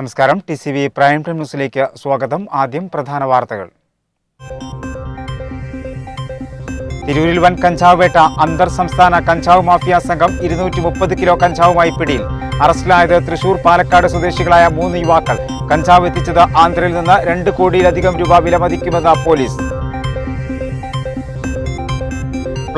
നമസ്കാരം. TCV prime time ന്യൂസിലേക്ക് സ്വാഗതം. ആദ്യം പ്രധാന വാർത്തകൾ. തിരൂരിൽ വൻ കഞ്ചാവ് വേട്ട. അന്തർ സംസ്ഥാന കഞ്ചാവ് മാഫിയ സംഘം 230 കിലോ കഞ്ചാവുമായി പിടിയിൽ. അറസ്റ്റിലായത് തൃശൂർ, പാലക്കാട് സ്വദേശികളായ 3 യുവാക്കൾ. കഞ്ചാവ് എത്തിച്ചത് ആന്ധ്രയിൽ നിന്ന് 2 കോടിയിലധികം രൂപ വിലമതിക്കുമെന്ന് പോലീസ്.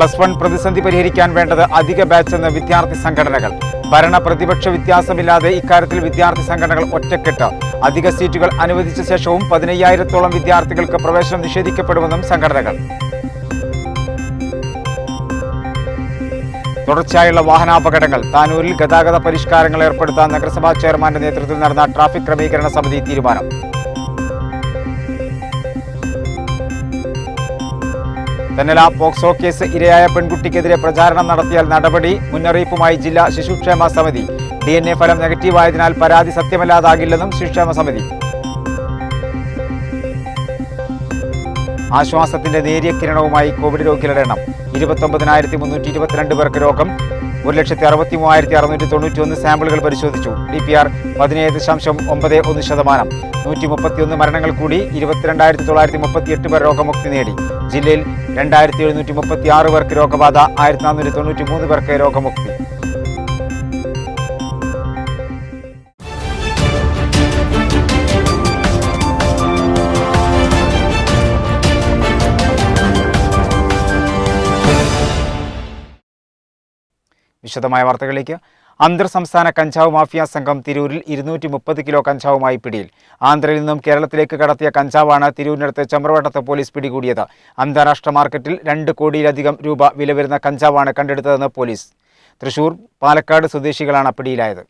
+1 പ്രതിസന്ധി പരിഹരിക്കാൻ വേണ്ടത് അധിക ബാച്ചെന്ന് വിദ്യാർത്ഥി സംഘടനകൾ. ഭരണ പ്രതിപക്ഷ വ്യത്യാസമില്ലാതെ ഇക്കാര്യത്തിൽ വിദ്യാർത്ഥി സംഘടനകൾ ഒറ്റക്കെട്ട്. അധിക സീറ്റുകൾ അനുവദിച്ച ശേഷവും 15,000-ഓളം വിദ്യാർത്ഥികൾക്ക് പ്രവേശനം നിഷേധിക്കപ്പെടുമെന്നും സംഘടനകൾ. തുടർച്ചയായുള്ള വാഹനാപകടങ്ങൾ. താനൂരിൽ ഗതാഗത പരിഷ്കാരങ്ങൾ ഏർപ്പെടുത്താൻ നഗരസഭാ ചെയർമാന്റെ നേതൃത്വത്തിൽ നടന്ന ട്രാഫിക് ക്രമീകരണ സമിതി തീരുമാനം. തെന്നല പോക്സോ കേസ് ഇരയായ പെൺകുട്ടിക്കെതിരെ പ്രചാരണം നടത്തിയാൽ നടപടി. മുന്നറിയിപ്പുമായി ജില്ലാ ശിശുക്ഷേമ സമിതി. DNA ഫലം നെഗറ്റീവായതിനാൽ പരാതി സത്യമല്ലാതാകില്ലെന്നും ശിശുക്ഷേമ സമിതി. ആശ്വാസത്തിന്റെ നേരിയ കിരണവുമായി കോവിഡ് രോഗികളുടെ എണ്ണം. 29,322 പേർക്ക് രോഗം. 1,63,691 സാമ്പിളുകൾ പരിശോധിച്ചു. DPR 17.91%. 131 മരണങ്ങൾ കൂടി. 22,938 പേർ രോഗമുക്തി നേടി. ജില്ലയിൽ 2,736 പേർക്ക് രോഗബാധ. 1,493 പേർക്ക് രോഗമുക്തി. വിശദമായ വാർത്തകളിലേക്ക്. അന്തർ സംസ്ഥാന കഞ്ചാവ് മാഫിയ സംഘം തിരൂരിൽ 230 കിലോ കഞ്ചാവുമായി പിടിയിൽ. ആന്ധ്രയിൽ നിന്നും കേരളത്തിലേക്ക് കടത്തിയ കഞ്ചാവാണ് തിരൂരിനടുത്ത് ചെമ്പ്രവട്ടത്ത് പോലീസ് പിടികൂടിയത്. അന്താരാഷ്ട്ര മാർക്കറ്റിൽ 2 കോടിയിലധികം രൂപ വില വരുന്ന കഞ്ചാവാണ് കണ്ടെടുത്തതെന്ന് പോലീസ്. തൃശൂർ, പാലക്കാട് സ്വദേശികളാണ് പിടിയിലായത്.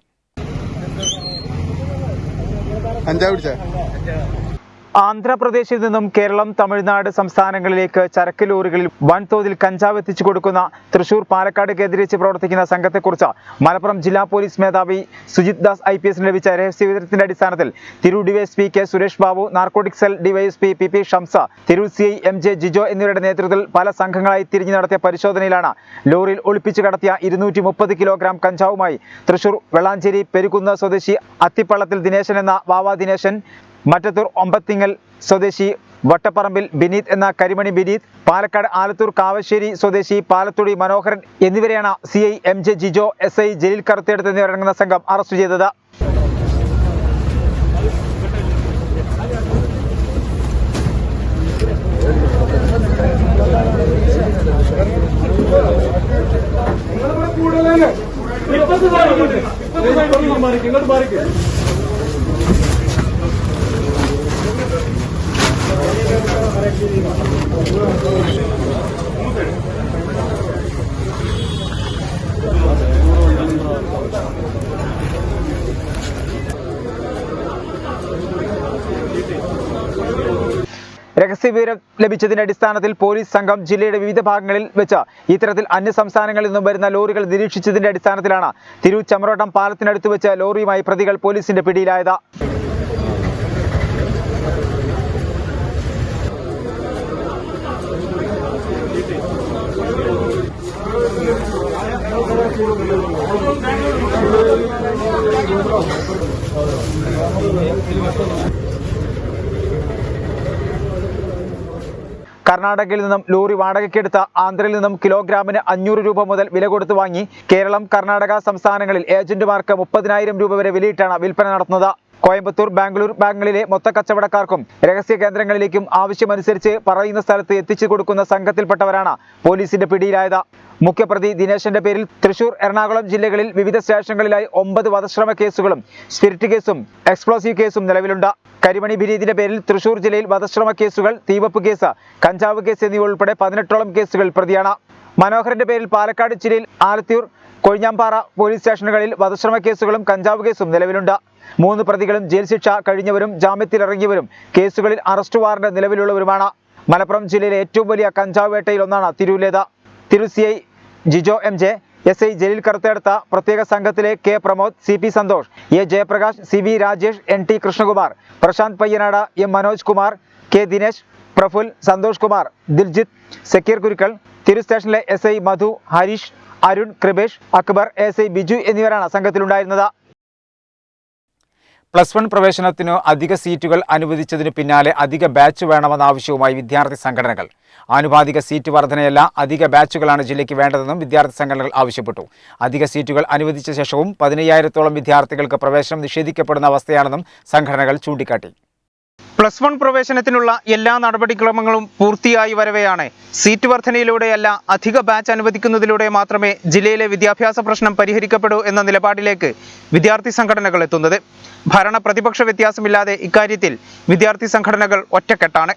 ആന്ധ്രാപ്രദേശിൽ നിന്നും കേരളം, തമിഴ്നാട് സംസ്ഥാനങ്ങളിലേക്ക് ചരക്ക് ലോറികളിൽ വൻതോതിൽ കഞ്ചാവ് എത്തിച്ചു കൊടുക്കുന്ന തൃശൂർ, പാലക്കാട് കേന്ദ്രീകരിച്ച് പ്രവർത്തിക്കുന്ന സംഘത്തെക്കുറിച്ച് മലപ്പുറം ജില്ലാ പോലീസ് മേധാവി സുജിത് ദാസ് IPS ലഭിച്ച രഹസ്യവിവരത്തിന്റെ അടിസ്ഥാനത്തിൽ Tirur DYSP K Suresh Babu, narcotic cell DYSP PP Shamsa, Tirur CI MJ Jijo എന്നിവരുടെ നേതൃത്വത്തിൽ പല സംഘങ്ങളായി തിരിഞ്ഞു നടത്തിയ പരിശോധനയിലാണ് ലോറിയിൽ ഒളിപ്പിച്ചു കടത്തിയ 230 കിലോഗ്രാം കഞ്ചാവുമായി തൃശൂർ വെള്ളാഞ്ചേരി പെരുകുന്ന് സ്വദേശി അത്തിപ്പള്ളത്തിൽ ദിനേശൻ എന്ന വാവ ദിനേശൻ, മറ്റത്തൂർ ഒമ്പത്തിങ്ങൽ സ്വദേശി വട്ടപ്പറമ്പിൽ ബിനീത് എന്ന കരിമണി ബിനീത്, പാലക്കാട് ആലത്തൂർ കാവശ്ശേരി സ്വദേശി പാലത്തുടി മനോഹരൻ എന്നിവരെയാണ് CI MJ Jijo, SI Jaleel Karuthedath എന്നിവരടങ്ങുന്ന സംഘം അറസ്റ്റ് ചെയ്തത്. രഹസ്യവിവരം ലഭിച്ചതിന്റെ അടിസ്ഥാനത്തിൽ പോലീസ് സംഘം ജില്ലയുടെ വിവിധ ഭാഗങ്ങളിൽ വെച്ച് ഇത്തരത്തിൽ അന്യസംസ്ഥാനങ്ങളിൽ നിന്നും വരുന്ന ലോറികൾ നിരീക്ഷിച്ചതിന്റെ അടിസ്ഥാനത്തിലാണ് തിരൂർ ചെമ്പ്രവട്ടം പാലത്തിനടുത്ത് വെച്ച് ലോറിയുമായി പ്രതികൾ പോലീസിന്റെ പിടിയിലായത്. കർണാടകയിൽ നിന്നും ലോറി വാടകയ്ക്കെടുത്ത ആന്ധ്രയിൽ നിന്നും കിലോഗ്രാമിന് 500 രൂപ മുതൽ വില കൊടുത്തു വാങ്ങി കേരളം, കർണാടക സംസ്ഥാനങ്ങളിൽ ഏജന്റുമാർക്ക് 30,000 രൂപ വരെ വിലയിട്ടാണ് വിൽപ്പന നടത്തുന്നത്. കോയമ്പത്തൂർ, ബാംഗ്ലൂർ ഭാഗങ്ങളിലെ മൊത്ത കച്ചവടക്കാർക്കും രഹസ്യ കേന്ദ്രങ്ങളിലേക്കും ആവശ്യമനുസരിച്ച് പറയുന്ന സ്ഥലത്ത് എത്തിച്ചു കൊടുക്കുന്ന സംഘത്തിൽപ്പെട്ടവരാണ് പോലീസിന്റെ പിടിയിലായത്. മുഖ്യപ്രതി ദിനേശന്റെ പേരിൽ തൃശൂർ, എറണാകുളം ജില്ലകളിൽ വിവിധ സ്റ്റേഷനുകളിലായി 9 വധശ്രമ കേസുകളും സ്പിരിറ്റ് കേസും എക്സ്പ്ലോസീവ് കേസും നിലവിലുണ്ട്. കരിമണി ബിനീതിന്റെ പേരിൽ തൃശൂർ ജില്ലയിൽ വധശ്രമ കേസുകൾ, തീവപ്പ് കേസ്, കഞ്ചാവ് കേസ് എന്നിവ ഉൾപ്പെടെ 18ഓളം കേസുകൾ പ്രതിയാണ്. മനോഹരന്റെ പേരിൽ പാലക്കാട് ജില്ലയിൽ ആലത്തൂർ, കൊഴിഞ്ഞാമ്പാറ പോലീസ് സ്റ്റേഷനുകളിൽ വധശ്രമ കേസുകളും കഞ്ചാവ് കേസും നിലവിലുണ്ട്. 3 പ്രതികളും ജയിൽ ശിക്ഷ കഴിഞ്ഞവരും ജാമ്യത്തിലിറങ്ങിയവരും കേസുകളിൽ അറസ്റ്റ് വാറന്റ് നിലവിലുള്ളവരുമാണ്. മലപ്പുറം ജില്ലയിലെ ഏറ്റവും വലിയ കഞ്ചാവ് വേട്ടയിൽ ഒന്നാണ് തിരൂരിലേത്. Tirur CI Jijo MJ, SI Jaleel കറുത്തേടത്ത, പ്രത്യേക സംഘത്തിലെ K Pramod, CP Santhosh, A Jayaprakash, CV Rajesh, NT Krishnakumar, Prashant Payyanad, M Manoj Kumar, K Dinesh, Praful, Santhosh Kumar, Diljith, Zakir കുരുക്കൾ, തിരു സ്റ്റേഷനിലെ SI മധു, ഹരീഷ്, അരുൺ, കൃപേഷ്, അക്ബർ, SI ബിജു എന്നിവരാണ് സംഘത്തിലുണ്ടായിരുന്നത്. +1 പ്രവേശനത്തിന് അധിക സീറ്റുകൾ അനുവദിച്ചതിനു പിന്നാലെ അധിക ബാച്ച് വേണമെന്ന ആവശ്യവുമായി വിദ്യാർത്ഥി സംഘടനകൾ. ആനുപാതിക സീറ്റ് വർധനയല്ല, അധിക ബാച്ചുകളാണ് ജില്ലയ്ക്ക് വേണ്ടതെന്നും വിദ്യാർത്ഥി സംഘടനകൾ ആവശ്യപ്പെട്ടു. അധിക സീറ്റുകൾ അനുവദിച്ച ശേഷവും 15,000-ഓളം വിദ്യാർത്ഥികൾക്ക് പ്രവേശനം നിഷേധിക്കപ്പെടുന്ന അവസ്ഥയാണെന്നും സംഘടനകൾ ചൂണ്ടിക്കാട്ടി. +1 പ്രവേശനത്തിനുള്ള എല്ലാ നടപടിക്രമങ്ങളും പൂർത്തിയായി വരവെയാണ് സീറ്റ് വർധനയിലൂടെയല്ല, അധിക ബാച്ച് അനുവദിക്കുന്നതിലൂടെ മാത്രമേ ജില്ലയിലെ വിദ്യാഭ്യാസ പ്രശ്നം പരിഹരിക്കപ്പെടൂ എന്ന നിലപാടിലേക്ക് വിദ്യാർത്ഥി സംഘടനകൾ എത്തുന്നത്. ഭരണ പ്രതിപക്ഷ വ്യത്യാസമില്ലാതെ ഇക്കാര്യത്തിൽ വിദ്യാർത്ഥി സംഘടനകൾ ഒറ്റക്കെട്ടാണ്.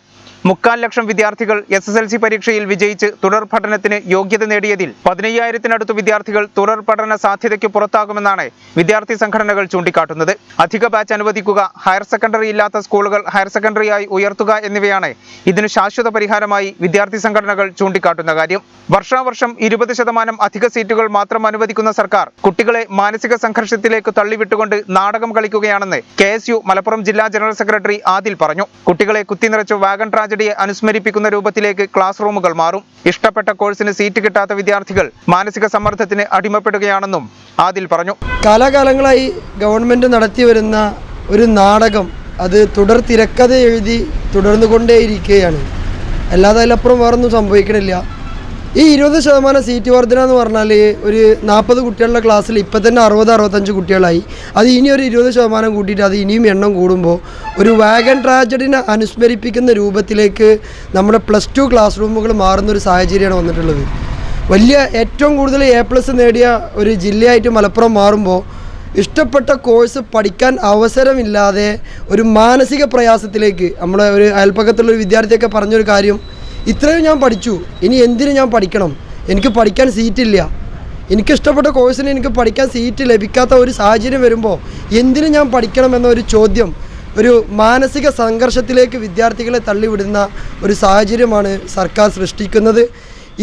3/4 ലക്ഷം വിദ്യാർത്ഥികൾ SSLC പരീക്ഷയിൽ വിജയിച്ച് തുടർ പഠനത്തിന് യോഗ്യത നേടിയതിൽ 15,000-നടുത്ത് വിദ്യാർത്ഥികൾ തുടർ പഠന സാധ്യതയ്ക്ക് പുറത്താകുമെന്നാണ് വിദ്യാർത്ഥി സംഘടനകൾ ചൂണ്ടിക്കാട്ടുന്നത്. അധിക ബാച്ച് അനുവദിക്കുക, ഹയർ സെക്കൻഡറി ഇല്ലാത്ത സ്കൂളുകൾ ഹയർ സെക്കൻഡറിയായി ഉയർത്തുക എന്നിവയാണ് ഇതിന് ശാശ്വത പരിഹാരമായി വിദ്യാർത്ഥി സംഘടനകൾ ചൂണ്ടിക്കാട്ടുന്ന കാര്യം. വർഷാവർഷം 20% അധിക സീറ്റുകൾ മാത്രം അനുവദിക്കുന്ന സർക്കാർ കുട്ടികളെ മാനസിക സംഘർഷത്തിലേക്ക് തള്ളിവിട്ടുകൊണ്ട് നാടകം കളിക്കുകയാണെന്ന് KSU മലപ്പുറം ജില്ലാ ജനറൽ സെക്രട്ടറി ആദിൽ പറഞ്ഞു. കുട്ടികളെ കുത്തിനിറച്ച് വാഗൺ ട്രാജഡിയെ അനുസ്മരിപ്പിക്കുന്ന രൂപത്തിലേക്ക് ക്ലാസ് റൂമുകൾ മാറും. ഇഷ്ടപ്പെട്ട കോഴ്സിന് സീറ്റ് കിട്ടാത്ത വിദ്യാർത്ഥികൾ മാനസിക സമ്മർദ്ദത്തിന് അടിമപ്പെടുകയാണെന്നും ആദിൽ പറഞ്ഞു. കാലാകാലങ്ങളായി ഗവൺമെന്റ് നടത്തി വരുന്ന ഒരു നാടകം അത് തുടർ തിരക്കഥ എഴുതി തുടർന്നുകൊണ്ടേയിരിക്കുകയാണ്. അല്ലാതെ അതിലപ്പുറം വേറൊന്നും സംഭവിക്കണില്ല. ഈ 20% സീറ്റ് വർധന എന്ന് പറഞ്ഞാൽ ഒരു 40 കുട്ടികളുടെ ക്ലാസ്സിൽ ഇപ്പം തന്നെ 60-65 കുട്ടികളായി. അത് ഇനി ഒരു 20% കൂട്ടിയിട്ട് അത് ഇനിയും എണ്ണം കൂടുമ്പോൾ ഒരു വാഗൺ ട്രാജഡിനെ അനുസ്മരിപ്പിക്കുന്ന രൂപത്തിലേക്ക് നമ്മുടെ +2 ക്ലാസ് റൂമുകൾ മാറുന്ന ഒരു സാഹചര്യമാണ് വന്നിട്ടുള്ളത്. ഏറ്റവും കൂടുതൽ A+ നേടിയ ഒരു ജില്ലയായിട്ട് മലപ്പുറം മാറുമ്പോൾ ഇഷ്ടപ്പെട്ട കോഴ്സ് പഠിക്കാൻ അവസരമില്ലാതെ ഒരു മാനസിക പ്രയാസത്തിലേക്ക് നമ്മുടെ ഒരു അയൽപ്പക്കത്തുള്ളൊരു വിദ്യാർത്ഥിയൊക്കെ പറഞ്ഞൊരു കാര്യം, ഇത്രയും ഞാൻ പഠിച്ചു, ഇനി എന്തിനു ഞാൻ പഠിക്കണം, എനിക്ക് പഠിക്കാൻ സീറ്റില്ല, എനിക്കിഷ്ടപ്പെട്ട കോഴ്സിന് എനിക്ക് പഠിക്കാൻ സീറ്റ് ലഭിക്കാത്ത ഒരു സാഹചര്യം വരുമ്പോൾ എന്തിനു ഞാൻ പഠിക്കണം എന്നൊരു ചോദ്യം ഒരു മാനസിക സംഘർഷത്തിലേക്ക് വിദ്യാർത്ഥികളെ തള്ളിവിടുന്ന ഒരു സാഹചര്യമാണ് സർക്കാർ സൃഷ്ടിക്കുന്നത്.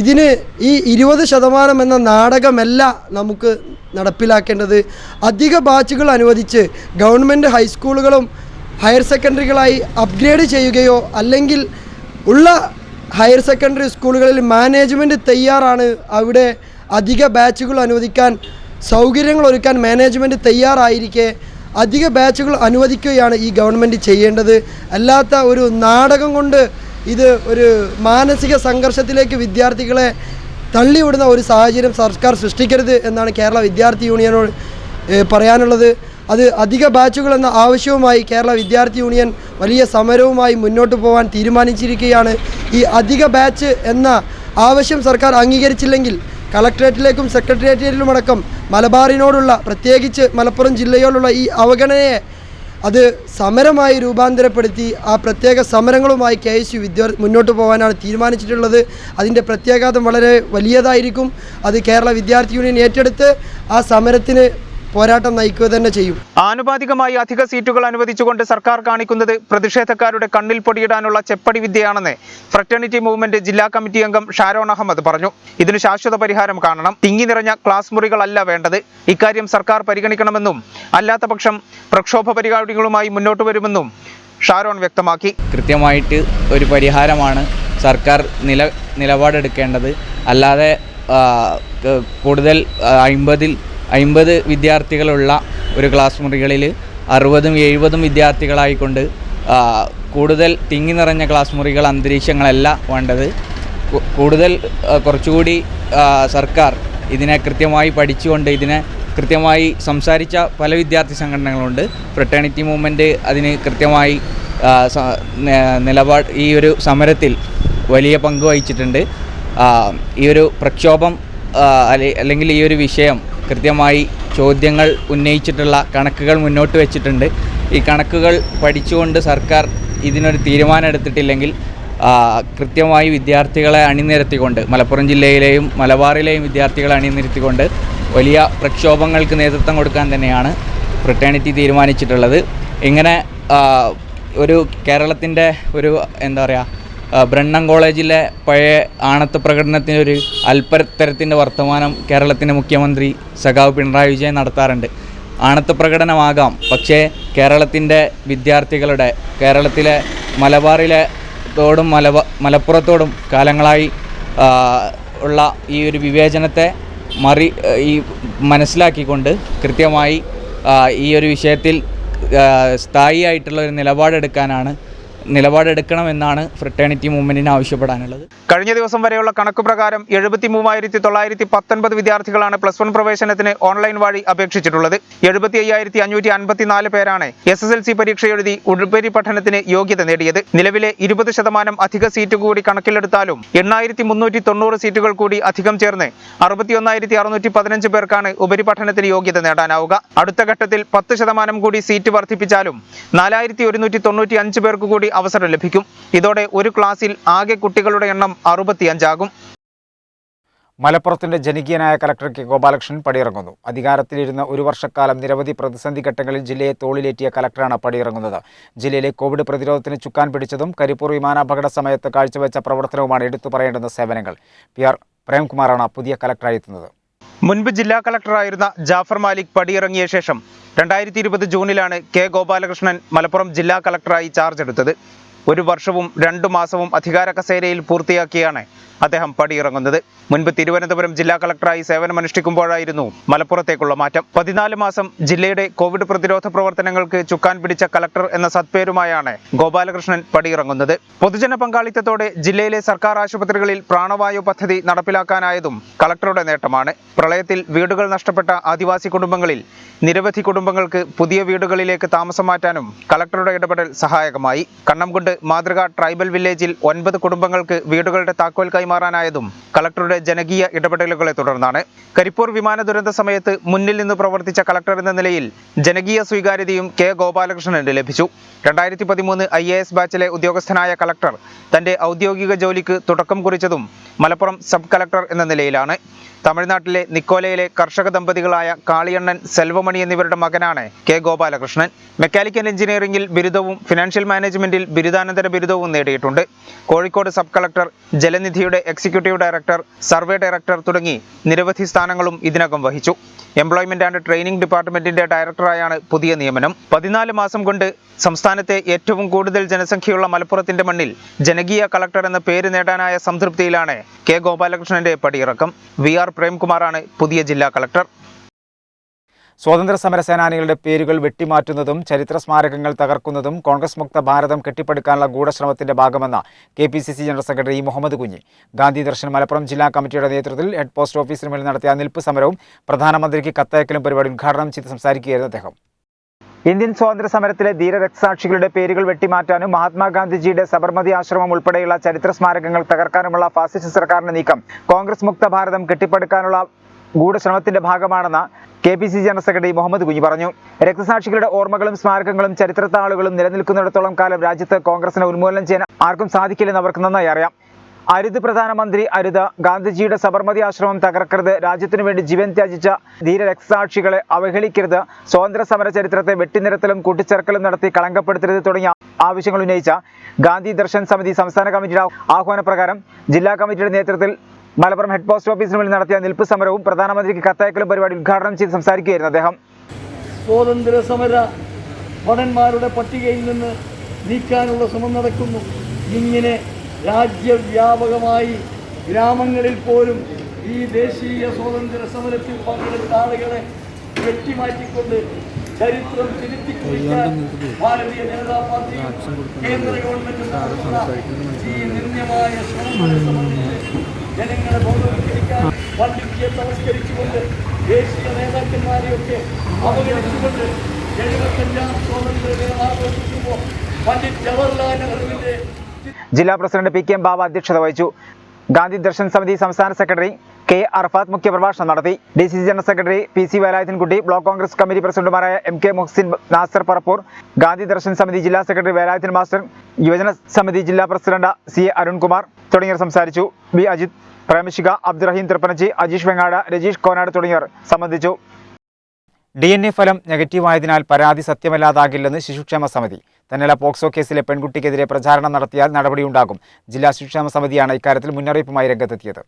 ഇതിന് ഈ 20% എന്ന നാടകമല്ല നമുക്ക് നടപ്പിലാക്കേണ്ടത്. അധിക ബാച്ചുകൾ അനുവദിച്ച് ഗവൺമെൻറ് ഹൈസ്കൂളുകളും ഹയർ സെക്കൻഡറികളായി അപ്ഗ്രേഡ് ചെയ്യുകയോ അല്ലെങ്കിൽ ഉള്ള ഹയർ സെക്കൻഡറി സ്കൂളുകളിൽ മാനേജ്മെൻറ്റ് തയ്യാറാണ്, അവിടെ അധിക ബാച്ചുകൾ അനുവദിക്കാൻ സൗകര്യങ്ങൾ ഒരുക്കാൻ മാനേജ്മെൻറ്റ് തയ്യാറായിരിക്കെ അധിക ബാച്ചുകൾ അനുവദിക്കുകയാണ് ഈ ഗവൺമെൻറ് ചെയ്യേണ്ടത്. അല്ലാത്ത ഒരു നാടകം കൊണ്ട് ഇത് ഒരു മാനസിക സംഘർഷത്തിലേക്ക് വിദ്യാർത്ഥികളെ തള്ളിവിടുന്ന ഒരു സാഹചര്യം സർക്കാർ സൃഷ്ടിക്കരുത് എന്നാണ് കേരള വിദ്യാർത്ഥി യൂണിയനോട് പറയാനുള്ളത്. അത് അധിക ബാച്ചുകൾ എന്ന ആവശ്യവുമായി കേരള വിദ്യാർത്ഥി യൂണിയൻ വലിയ സമരവുമായി മുന്നോട്ട് പോകാൻ തീരുമാനിച്ചിരിക്കുകയാണ്. ഈ അധിക ബാച്ച് എന്ന ആവശ്യം സർക്കാർ അംഗീകരിച്ചില്ലെങ്കിൽ കളക്ട്രേറ്റിലേക്കും സെക്രട്ടേറിയറ്റിലുമടക്കം മലബാറിനോടുള്ള, പ്രത്യേകിച്ച് മലപ്പുറം ജില്ലയോടുള്ള ഈ അവഗണനയെ അത് സമരമായി രൂപാന്തരപ്പെടുത്തി ആ പ്രത്യേക സമരങ്ങളുമായി KSU മുന്നോട്ട് പോകാനാണ് തീരുമാനിച്ചിട്ടുള്ളത്. അതിൻ്റെ പ്രത്യാഘാതം വളരെ വലിയതായിരിക്കും. അത് കേരള വിദ്യാർത്ഥി യൂണിയൻ ഏറ്റെടുത്ത് ആ സമരത്തിന് പോരാട്ടം നയിക്കുക തന്നെ ചെയ്യും. ആനുപാതികമായി അധിക സീറ്റുകൾ അനുവദിച്ചുകൊണ്ട് സർക്കാർ കാണിക്കുന്നത് പ്രതിഷേധക്കാരുടെ കണ്ണിൽ പൊടിയിടാനുള്ള ചെപ്പടി വിദ്യയാണെന്ന് ഫ്രറ്റേണിറ്റി മൂവ്മെന്റ് ജില്ലാ കമ്മിറ്റി അംഗം ഷാരോൺ അഹമ്മദ് പറഞ്ഞു. ഇതിന് ശാശ്വത പരിഹാരം കാണണം. തിങ്ങി നിറഞ്ഞ ക്ലാസ് മുറികളല്ല വേണ്ടത്. ഇക്കാര്യം സർക്കാർ പരിഗണിക്കണമെന്നും അല്ലാത്തപക്ഷം പ്രക്ഷോഭ പരിപാടികളുമായി മുന്നോട്ട് വരുമെന്നും ഷാരോൺ വ്യക്തമാക്കി. കൃത്യമായിട്ട് ഒരു പരിഹാരമാണ് സർക്കാർ നിലപാടെടുക്കേണ്ടത്. അല്ലാതെ കൂടുതൽ 50 വിദ്യാർത്ഥികളുള്ള ഒരു ക്ലാസ് മുറികളിൽ 60-70 വിദ്യാർത്ഥികളായിക്കൊണ്ട് കൂടുതൽ തിങ്ങി നിറഞ്ഞ ക്ലാസ് മുറികൾ, അന്തരീക്ഷങ്ങളല്ല വേണ്ടത്. കുറച്ചുകൂടി സർക്കാർ ഇതിനെ കൃത്യമായി പഠിച്ചുകൊണ്ട് ഇതിനെ കൃത്യമായി സംസാരിച്ച പല വിദ്യാർത്ഥി സംഘടനകളുണ്ട്. ഫ്രറ്റേണിറ്റി മൂവ്മെൻറ്റ് അതിന് കൃത്യമായി നിലപാട് ഈ ഒരു സമരത്തിൽ വലിയ പങ്ക് വഹിച്ചിട്ടുണ്ട്. ഈ ഒരു പ്രക്ഷോഭം അല്ലെങ്കിൽ ഈ ഒരു വിഷയം കൃത്യമായി ചോദ്യങ്ങൾ ഉന്നയിച്ചിട്ടുള്ള കണക്കുകൾ മുന്നോട്ട് വെച്ചിട്ടുണ്ട്. ഈ കണക്കുകൾ പഠിച്ചുകൊണ്ട് സർക്കാർ ഇതിനൊരു തീരുമാനം എടുത്തിട്ടില്ലെങ്കിൽ കൃത്യമായി വിദ്യാർത്ഥികളെ അണിനിരത്തിക്കൊണ്ട്, മലപ്പുറം ജില്ലയിലെയും മലബാറിലെയും വിദ്യാർത്ഥികളെ അണിനിരത്തിക്കൊണ്ട് വലിയ പ്രക്ഷോഭങ്ങൾക്ക് നേതൃത്വം കൊടുക്കാൻ തന്നെയാണ് ഫ്രറ്റേണിറ്റി തീരുമാനിച്ചിട്ടുള്ളത്. ഇങ്ങനെ ഒരു കേരളത്തിൻ്റെ ഒരു ബ്രണ്ണൻ കോളേജിലെ പഴയ ആണത്ത പ്രകടനത്തിനൊരു അല്പത്തരത്തിൻ്റെ വർത്തമാനം കേരളത്തിൻ്റെ മുഖ്യമന്ത്രി സഖാവ് പിണറായി വിജയൻ നടത്താറുണ്ട്. ആണത്ത പ്രകടനമാകാം, പക്ഷേ കേരളത്തിൻ്റെ വിദ്യാർത്ഥികളുടെ, കേരളത്തിലെ മലബാറിലെ തോടും മലപ്പുറത്തോടും കാലങ്ങളായി ഉള്ള ഈ ഒരു വിവേചനത്തെ മനസ്സിലാക്കിക്കൊണ്ട് കൃത്യമായി ഈ ഒരു വിഷയത്തിൽ സ്ഥായിയായിട്ടുള്ള ഒരു നിലപാടെടുക്കണമെന്നാണ് ഫ്രട്ടേണിറ്റി മൂവ്മെൻറ്റിന് ആവശ്യപ്പെടാനുള്ളത്. കഴിഞ്ഞ ദിവസം വരെയുള്ള കണക്ക് പ്രകാരം 73,919 വിദ്യാർത്ഥികളാണ് പ്ലസ് 1 പ്രവേശനത്തിന് ഓൺലൈൻ വഴി അപേക്ഷിച്ചിട്ടുള്ളത്. 75,554 പേരാണ് SSLC പരീക്ഷ എഴുതി ഉപരിപഠനത്തിന് യോഗ്യത നേടിയത്. നിലവിലെ 20% അധിക സീറ്റ് കൂടി കണക്കിലെടുത്താലും 8,390 സീറ്റുകൾ കൂടി അധികം ചേർന്ന് 61,615 പേർക്കാണ് ഉപരിപഠനത്തിന് യോഗ്യത നേടാനാവുക. അടുത്ത ഘട്ടത്തിൽ 10% കൂടി സീറ്റ് വർദ്ധിപ്പിച്ചാലും 4,195 പേർക്ക് കൂടി അവസരം ലഭിക്കും. ഇതോടെ ഒരു ക്ലാസ്സിൽ ആകെ കുട്ടികളുടെ എണ്ണം 65 ആകും. മലപ്പുറത്തിന്റെ ജനകീയനായ കലക്ടർ കെ ഗോപാലകൃഷ്ണൻ പടിയിറങ്ങുന്നു. അധികാരത്തിലിരുന്ന ഒരു വർഷക്കാലം നിരവധി പ്രതിസന്ധി ഘട്ടങ്ങളിൽ ജില്ലയെ തോളിലേറ്റിയ കലക്ടറാണ് പടിയിറങ്ങുന്നത്. ജില്ലയിലെ കോവിഡ് പ്രതിരോധത്തിന് ചുക്കാൻ പിടിച്ചതും കരിപ്പൂർ വിമാനാപകട സമയത്ത് കാഴ്ചവെച്ച പ്രവർത്തനവുമാണ് എടുത്തു പറയേണ്ടുന്ന സേവനങ്ങൾ. PR പ്രേംകുമാറാണ് പുതിയ കലക്ടറായി എത്തുന്നത്. മുൻപ് ജില്ലാ കളക്ടറായിരുന്ന ജാഫർ മാലിക് പടിയിറങ്ങിയ ശേഷം 2020 ജൂണിലാണ് കെ ഗോപാലകൃഷ്ണൻ മലപ്പുറം ജില്ലാ കളക്ടറായി ചാർജ് എടുത്തത്. 1 വർഷവും 2 മാസവും അധികാര കസേരയിൽ പൂർത്തിയാക്കിയാണ് അദ്ദേഹം പടിയിറങ്ങുന്നത്. മുൻപ് തിരുവനന്തപുരം ജില്ലാ കളക്ടറായി സേവനമനുഷ്ഠിക്കുമ്പോഴായിരുന്നു മലപ്പുറത്തേക്കുള്ള മാറ്റം. 14 മാസം ജില്ലയുടെ കോവിഡ് പ്രതിരോധ പ്രവർത്തനങ്ങൾക്ക് ചുക്കാൻ പിടിച്ച കളക്ടർ എന്ന സത്പേരുമായാണ് ഗോപാലകൃഷ്ണൻ പടിയിറങ്ങുന്നത്. പൊതുജന പങ്കാളിത്തത്തോടെ ജില്ലയിലെ സർക്കാർ ആശുപത്രികളിൽ പ്രാണവായു പദ്ധതി നടപ്പിലാക്കാനായതും കളക്ടറുടെ നേട്ടമാണ്. പ്രളയത്തിൽ വീടുകൾ നഷ്ടപ്പെട്ട ആദിവാസി കുടുംബങ്ങളിൽ നിരവധി കുടുംബങ്ങൾക്ക് പുതിയ വീടുകളിലേക്ക് താമസം മാറ്റാനും കളക്ടറുടെ ഇടപെടൽ സഹായകമായി. കണ്ണംകുണ്ട് മാതൃക ട്രൈബൽ വില്ലേജിൽ 9 കുടുംബങ്ങൾക്ക് വീടുകളുടെ താക്കോൽ കൈമാറാനായതും കളക്ടറുടെ ജനകീയ ഇടപെടലുകളെ തുടർന്നാണ്. കരിപ്പൂർ വിമാന ദുരന്ത സമയത്ത് മുന്നിൽ നിന്ന് പ്രവർത്തിച്ച കളക്ടർ എന്ന നിലയിൽ ജനകീയ സ്വീകാര്യതയും കെ ഗോപാലകൃഷ്ണന് ലഭിച്ചു. 2013 IAS ബാച്ചിലെ ഉദ്യോഗസ്ഥനായ കളക്ടർ തന്റെ ഔദ്യോഗിക ജോലിക്ക് തുടക്കം കുറിച്ചതും മലപ്പുറം സബ് കളക്ടർ എന്ന നിലയിലാണ്. തമിഴ്നാട്ടിലെ നിക്കോലയിലെ കർഷക ദമ്പതികളായ കാളിയണ്ണൻ, സെൽവമണി എന്നിവരുടെ മകനാണ് കെ ഗോപാലകൃഷ്ണൻ. മെക്കാനിക്കൽ എഞ്ചിനീയറിംഗിൽ ബിരുദവും ഫിനാൻഷ്യൽ മാനേജ്മെന്റിൽ ബിരുദാനന്തര ബിരുദവും നേടിയിട്ടുണ്ട്. കോഴിക്കോട് സബ് കളക്ടർ, ജലനിധിയുടെ എക്സിക്യൂട്ടീവ് ഡയറക്ടർ, സർവേ ഡയറക്ടർ തുടങ്ങി നിരവധി സ്ഥാനങ്ങളും ഇതിനകം വഹിച്ചു. എംപ്ലോയ്മെന്റ് ആൻഡ് ട്രെയിനിംഗ് ഡിപ്പാർട്ട്മെന്റിന്റെ ഡയറക്ടറായാണ് പുതിയ നിയമനം. 14 മാസം കൊണ്ട് സംസ്ഥാനത്തെ ഏറ്റവും കൂടുതൽ ജനസംഖ്യയുള്ള മലപ്പുറത്തിന്റെ മണ്ണിൽ ജനകീയ കളക്ടർ എന്ന പേര് നേടാനായ സംതൃപ്തിയിലാണ് കെ ഗോപാലകൃഷ്ണന്റെ പടിയിറക്കം. VR പ്രേംകുമാറാണ് പുതിയ ജില്ലാ കളക്ടർ. സ്വാതന്ത്ര്യ സമര സേനാനികളുടെ പേരുകൾ വെട്ടിമാറ്റുന്നതും ചരിത്ര സ്മാരകങ്ങൾ തകർക്കുന്നതും കോൺഗ്രസ് മുക്ത ഭാരതം കെട്ടിപ്പടുക്കാനുള്ള ഗൂഢശ്രമത്തിന്റെ ഭാഗമെന്ന് KPCC general secretary Muhammad Kunhi. Gandhi Darshan Malappuram ജില്ലാ കമ്മിറ്റിയുടെ നേതൃത്വത്തിൽ ഹെഡ് പോസ്റ്റ് ഓഫീസിന് മേൽ നടത്തിയ നിൽപ്പ് സമരവും പ്രധാനമന്ത്രിക്ക് കത്തയക്കലും പരിപാടി ഉദ്ഘാടനം ചെയ്ത് സംസാരിക്കുകയായിരുന്നു അദ്ദേഹം. ഇന്ത്യൻ സ്വാതന്ത്ര്യ സമരത്തിലെ ധീരരക്തസാക്ഷികളുടെ പേരുകൾ വെട്ടിമാറ്റാനും മഹാത്മാഗാന്ധിജിയുടെ സബർമതി ആശ്രമം ഉൾപ്പെടെയുള്ള ചരിത്ര സ്മാരകങ്ങൾ തകർക്കാനുമുള്ള ഫാസിസ്റ്റ് സർക്കാരിന്റെ നീക്കം കോൺഗ്രസ് മുക്ത ഭാരതം കെട്ടിപ്പടുക്കാനുള്ള ഗൂഢശ്രമത്തിന്റെ ഭാഗമാണെന്ന് KPCC general secretary Muhammad Kunhi പറഞ്ഞു. രക്തസാക്ഷികളുടെ ഓർമ്മകളും സ്മാരകങ്ങളും ചരിത്രത്താളുകളും നിലനിൽക്കുന്നിടത്തോളം കാലം രാജ്യത്ത് കോൺഗ്രസിനെ ഉന്മൂലനം ചെയ്യാൻ ആർക്കും സാധിക്കില്ലെന്ന് അവർക്ക് നന്നായി അറിയാം. അരുത് പ്രധാനമന്ത്രി അരുത്, ഗാന്ധിജിയുടെ സബർമതി ആശ്രമം തകർക്കരുത്, രാജ്യത്തിനു വേണ്ടി ജീവൻ ത്യാജിച്ച ധീര രക്തസാക്ഷികളെ അവഹേളിക്കരുത്, സ്വാതന്ത്ര്യ സമര ചരിത്രത്തെ വെട്ടിനിരത്തലും കൂട്ടിച്ചേർക്കലും നടത്തി കളങ്കപ്പെടുത്തരുത് തുടങ്ങിയ ആവശ്യങ്ങൾ ഉന്നയിച്ച ഗാന്ധി ദർശൻ സമിതി സംസ്ഥാന കമ്മിറ്റിയുടെ ആഹ്വാനപ്രകാരം ജില്ലാ കമ്മിറ്റിയുടെ നേതൃത്വത്തിൽ മലപ്പുറം ഹെഡ് പോസ്റ്റ് ഓഫീസിന് മുന്നിൽ നടത്തിയ നിൽപ്പ് സമരവും പ്രധാനമന്ത്രിക്ക് കത്തയക്കലും പരിപാടി ഉദ്ഘാടനം ചെയ്ത് സംസാരിക്കുകയായിരുന്നു അദ്ദേഹം. സ്വാതന്ത്ര്യ സമര ഭടന്മാരുടെ പട്ടികയിൽ നിന്ന് നീക്കാനുള്ള ശ്രമം നടക്കുന്നു. ഇങ്ങനെ രാജ്യവ്യാപകമായി ഗ്രാമങ്ങളിൽ പോലും ഈ ദേശീയ സ്വാതന്ത്ര്യ സമരത്തിൽ പങ്കെടുത്ത ആളുകളെ വെട്ടിമാറ്റിക്കൊണ്ട് ചരിത്രം തിരുത്തിക്കുറിക്കാൻ ഭാരതീയ ജനതാ പാർട്ടിയും കേന്ദ്ര ഗവൺമെന്റും ഈ നിന്ദ്യമായ ശ്രമങ്ങളെ സംബന്ധിച്ച് ജനങ്ങളെ ബോധവൽക്കരിക്കാൻ പണ്ഡിറ്റ്യെ തമസ്കരിച്ചുകൊണ്ട് ദേശീയ നേതാക്കന്മാരെയൊക്കെ അവഗണിച്ചുകൊണ്ട് 75ാം സ്വാതന്ത്ര്യം ആഘോഷിക്കുമ്പോൾ പണ്ഡിറ്റ് ജവഹർലാൽ നെഹ്റുവിന്റെ ജില്ലാ പ്രസിഡന്റ് PK ബാബ അധ്യക്ഷത വഹിച്ചു. ഗാന്ധി ദർശൻ സമിതി സംസ്ഥാന സെക്രട്ടറി K അർഫാത്ത് മുഖ്യപ്രഭാഷണം നടത്തി. DCC general secretary PC Velayudhankutty, block Congress committee പ്രസിഡന്റുമാരായ MK മുഹ്സിൻ, നാസർ പറപ്പൂർ, ഗാന്ധി ദർശൻ സമിതി ജില്ലാ സെക്രട്ടറി വേലായുധൻ മാസ്റ്റർ, യുവജന സമിതി ജില്ലാ പ്രസിഡന്റ് CA അരുൺകുമാർ തുടങ്ങിയവർ സംസാരിച്ചു. B അജിത്, പ്രേമശിക, അബ്ദുറഹീം തൃപ്പനച്ചി, അജീഷ് വെങ്ങാട്, രജീഷ് കോനാട് തുടങ്ങിയവർ സംബന്ധിച്ചു. DNA ഫലം നെഗറ്റീവായതിനാൽ പരാതി സത്യമല്ലാതാകില്ലെന്ന് ശിശുക്ഷേമ സമിതി. തന്നെയല്ല, പോക്സോ കേസിലെ പെൺകുട്ടിക്കെതിരെ പ്രചാരണം നടത്തിയാൽ നടപടിയുണ്ടാകും. ജില്ലാ ശിശുക്ഷേമ സമിതിയാണ് ഇക്കാര്യത്തിൽ മുന്നറിയിപ്പുമായി രംഗത്തെത്തിയത്.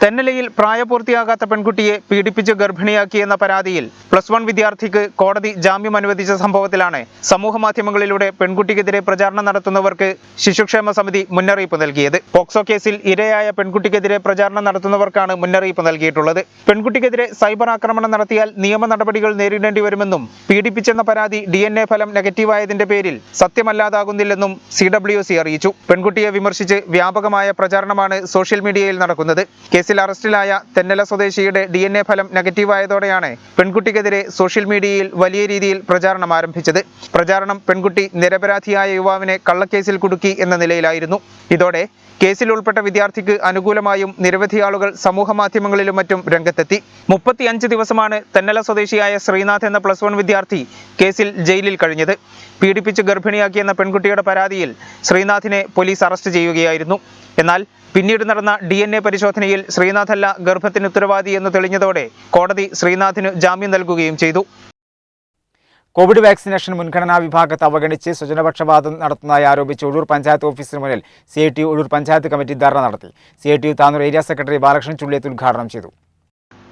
തെന്നലയിൽ പ്രായപൂർത്തിയാകാത്ത പെൺകുട്ടിയെ പീഡിപ്പിച്ച് ഗർഭിണിയാക്കിയെന്ന പരാതിയിൽ +1 വിദ്യാർത്ഥിക്ക് കോടതി ജാമ്യം അനുവദിച്ച സംഭവത്തിലാണ് സമൂഹമാധ്യമങ്ങളിലൂടെ പെൺകുട്ടിക്കെതിരെ പ്രചാരണം നടത്തുന്നവർക്ക് ശിശുക്ഷേമ സമിതി മുന്നറിയിപ്പ് നൽകിയത്. പോക്സോ കേസിൽ ഇരയായ പെൺകുട്ടിക്കെതിരെ പ്രചാരണം നടത്തുന്നവർക്കാണ് മുന്നറിയിപ്പ് നൽകിയിട്ടുള്ളത്. പെൺകുട്ടിക്കെതിരെ സൈബർ ആക്രമണം നടത്തിയാൽ നിയമ നടപടികൾ നേരിടേണ്ടി വരുമെന്നും പീഡിപ്പിച്ചെന്ന പരാതി DNA ഫലം നെഗറ്റീവായതിന്റെ പേരിൽ സത്യമല്ലാതാകുന്നില്ലെന്നും CWC അറിയിച്ചു. പെൺകുട്ടിയെ വിമർശിച്ച് വ്യാപകമായ പ്രചാരണമാണ് സോഷ്യൽ മീഡിയയിൽ നടക്കുന്നത്. കേസിൽ അറസ്റ്റിലായ തെന്നല സ്വദേശിയുടെ DNA ഫലം നെഗറ്റീവായതോടെയാണ് പെൺകുട്ടിക്കെതിരെ സോഷ്യൽ മീഡിയയിൽ വലിയ രീതിയിൽ പ്രചാരണം ആരംഭിച്ചത്. പ്രചാരണം പെൺകുട്ടി നിരപരാധിയായ യുവാവിനെ കള്ളക്കേസിൽ കുടുക്കി എന്ന നിലയിലായിരുന്നു. ഇതോടെ കേസിൽ ഉൾപ്പെട്ട വിദ്യാർത്ഥിക്ക് അനുകൂലമായും നിരവധി ആളുകൾ സമൂഹമാധ്യമങ്ങളിലും മറ്റും രംഗത്തെത്തി. 35 ദിവസമാണ് തെന്നല സ്വദേശിയായ ശ്രീനാഥ് എന്ന +1 വിദ്യാർത്ഥി കേസിൽ ജയിലിൽ കഴിഞ്ഞത്. പീഡിപ്പിച്ച് ഗർഭിണിയാക്കിയെന്ന പെൺകുട്ടിയുടെ പരാതിയിൽ ശ്രീനാഥിനെ പോലീസ് അറസ്റ്റ് ചെയ്യുകയായിരുന്നു. എന്നാൽ പിന്നീട് നടന്ന DNA പരിശോധനയിൽ ശ്രീനാഥല്ല ഗർഭത്തിന് ഉത്തരവാദി എന്ന് തെളിഞ്ഞതോടെ കോടതി ശ്രീനാഥിന് ജാമ്യം നൽകുകയും ചെയ്തു. കോവിഡ് വാക്സിനേഷൻ മുൻഗണനാ വിഭാഗത്തെ അവഗണിച്ച് സ്വജനപക്ഷപാതം നടത്തുന്നതായി ആരോപിച്ച് ഒഴൂർ പഞ്ചായത്ത് ഓഫീസിന് മുന്നിൽ CITU ഒഴൂർ പഞ്ചായത്ത് കമ്മിറ്റി ധർണ നടത്തി. CITU Tanur area secretary Balakrishnan Chulliyath ഉദ്ഘാടനം ചെയ്തു.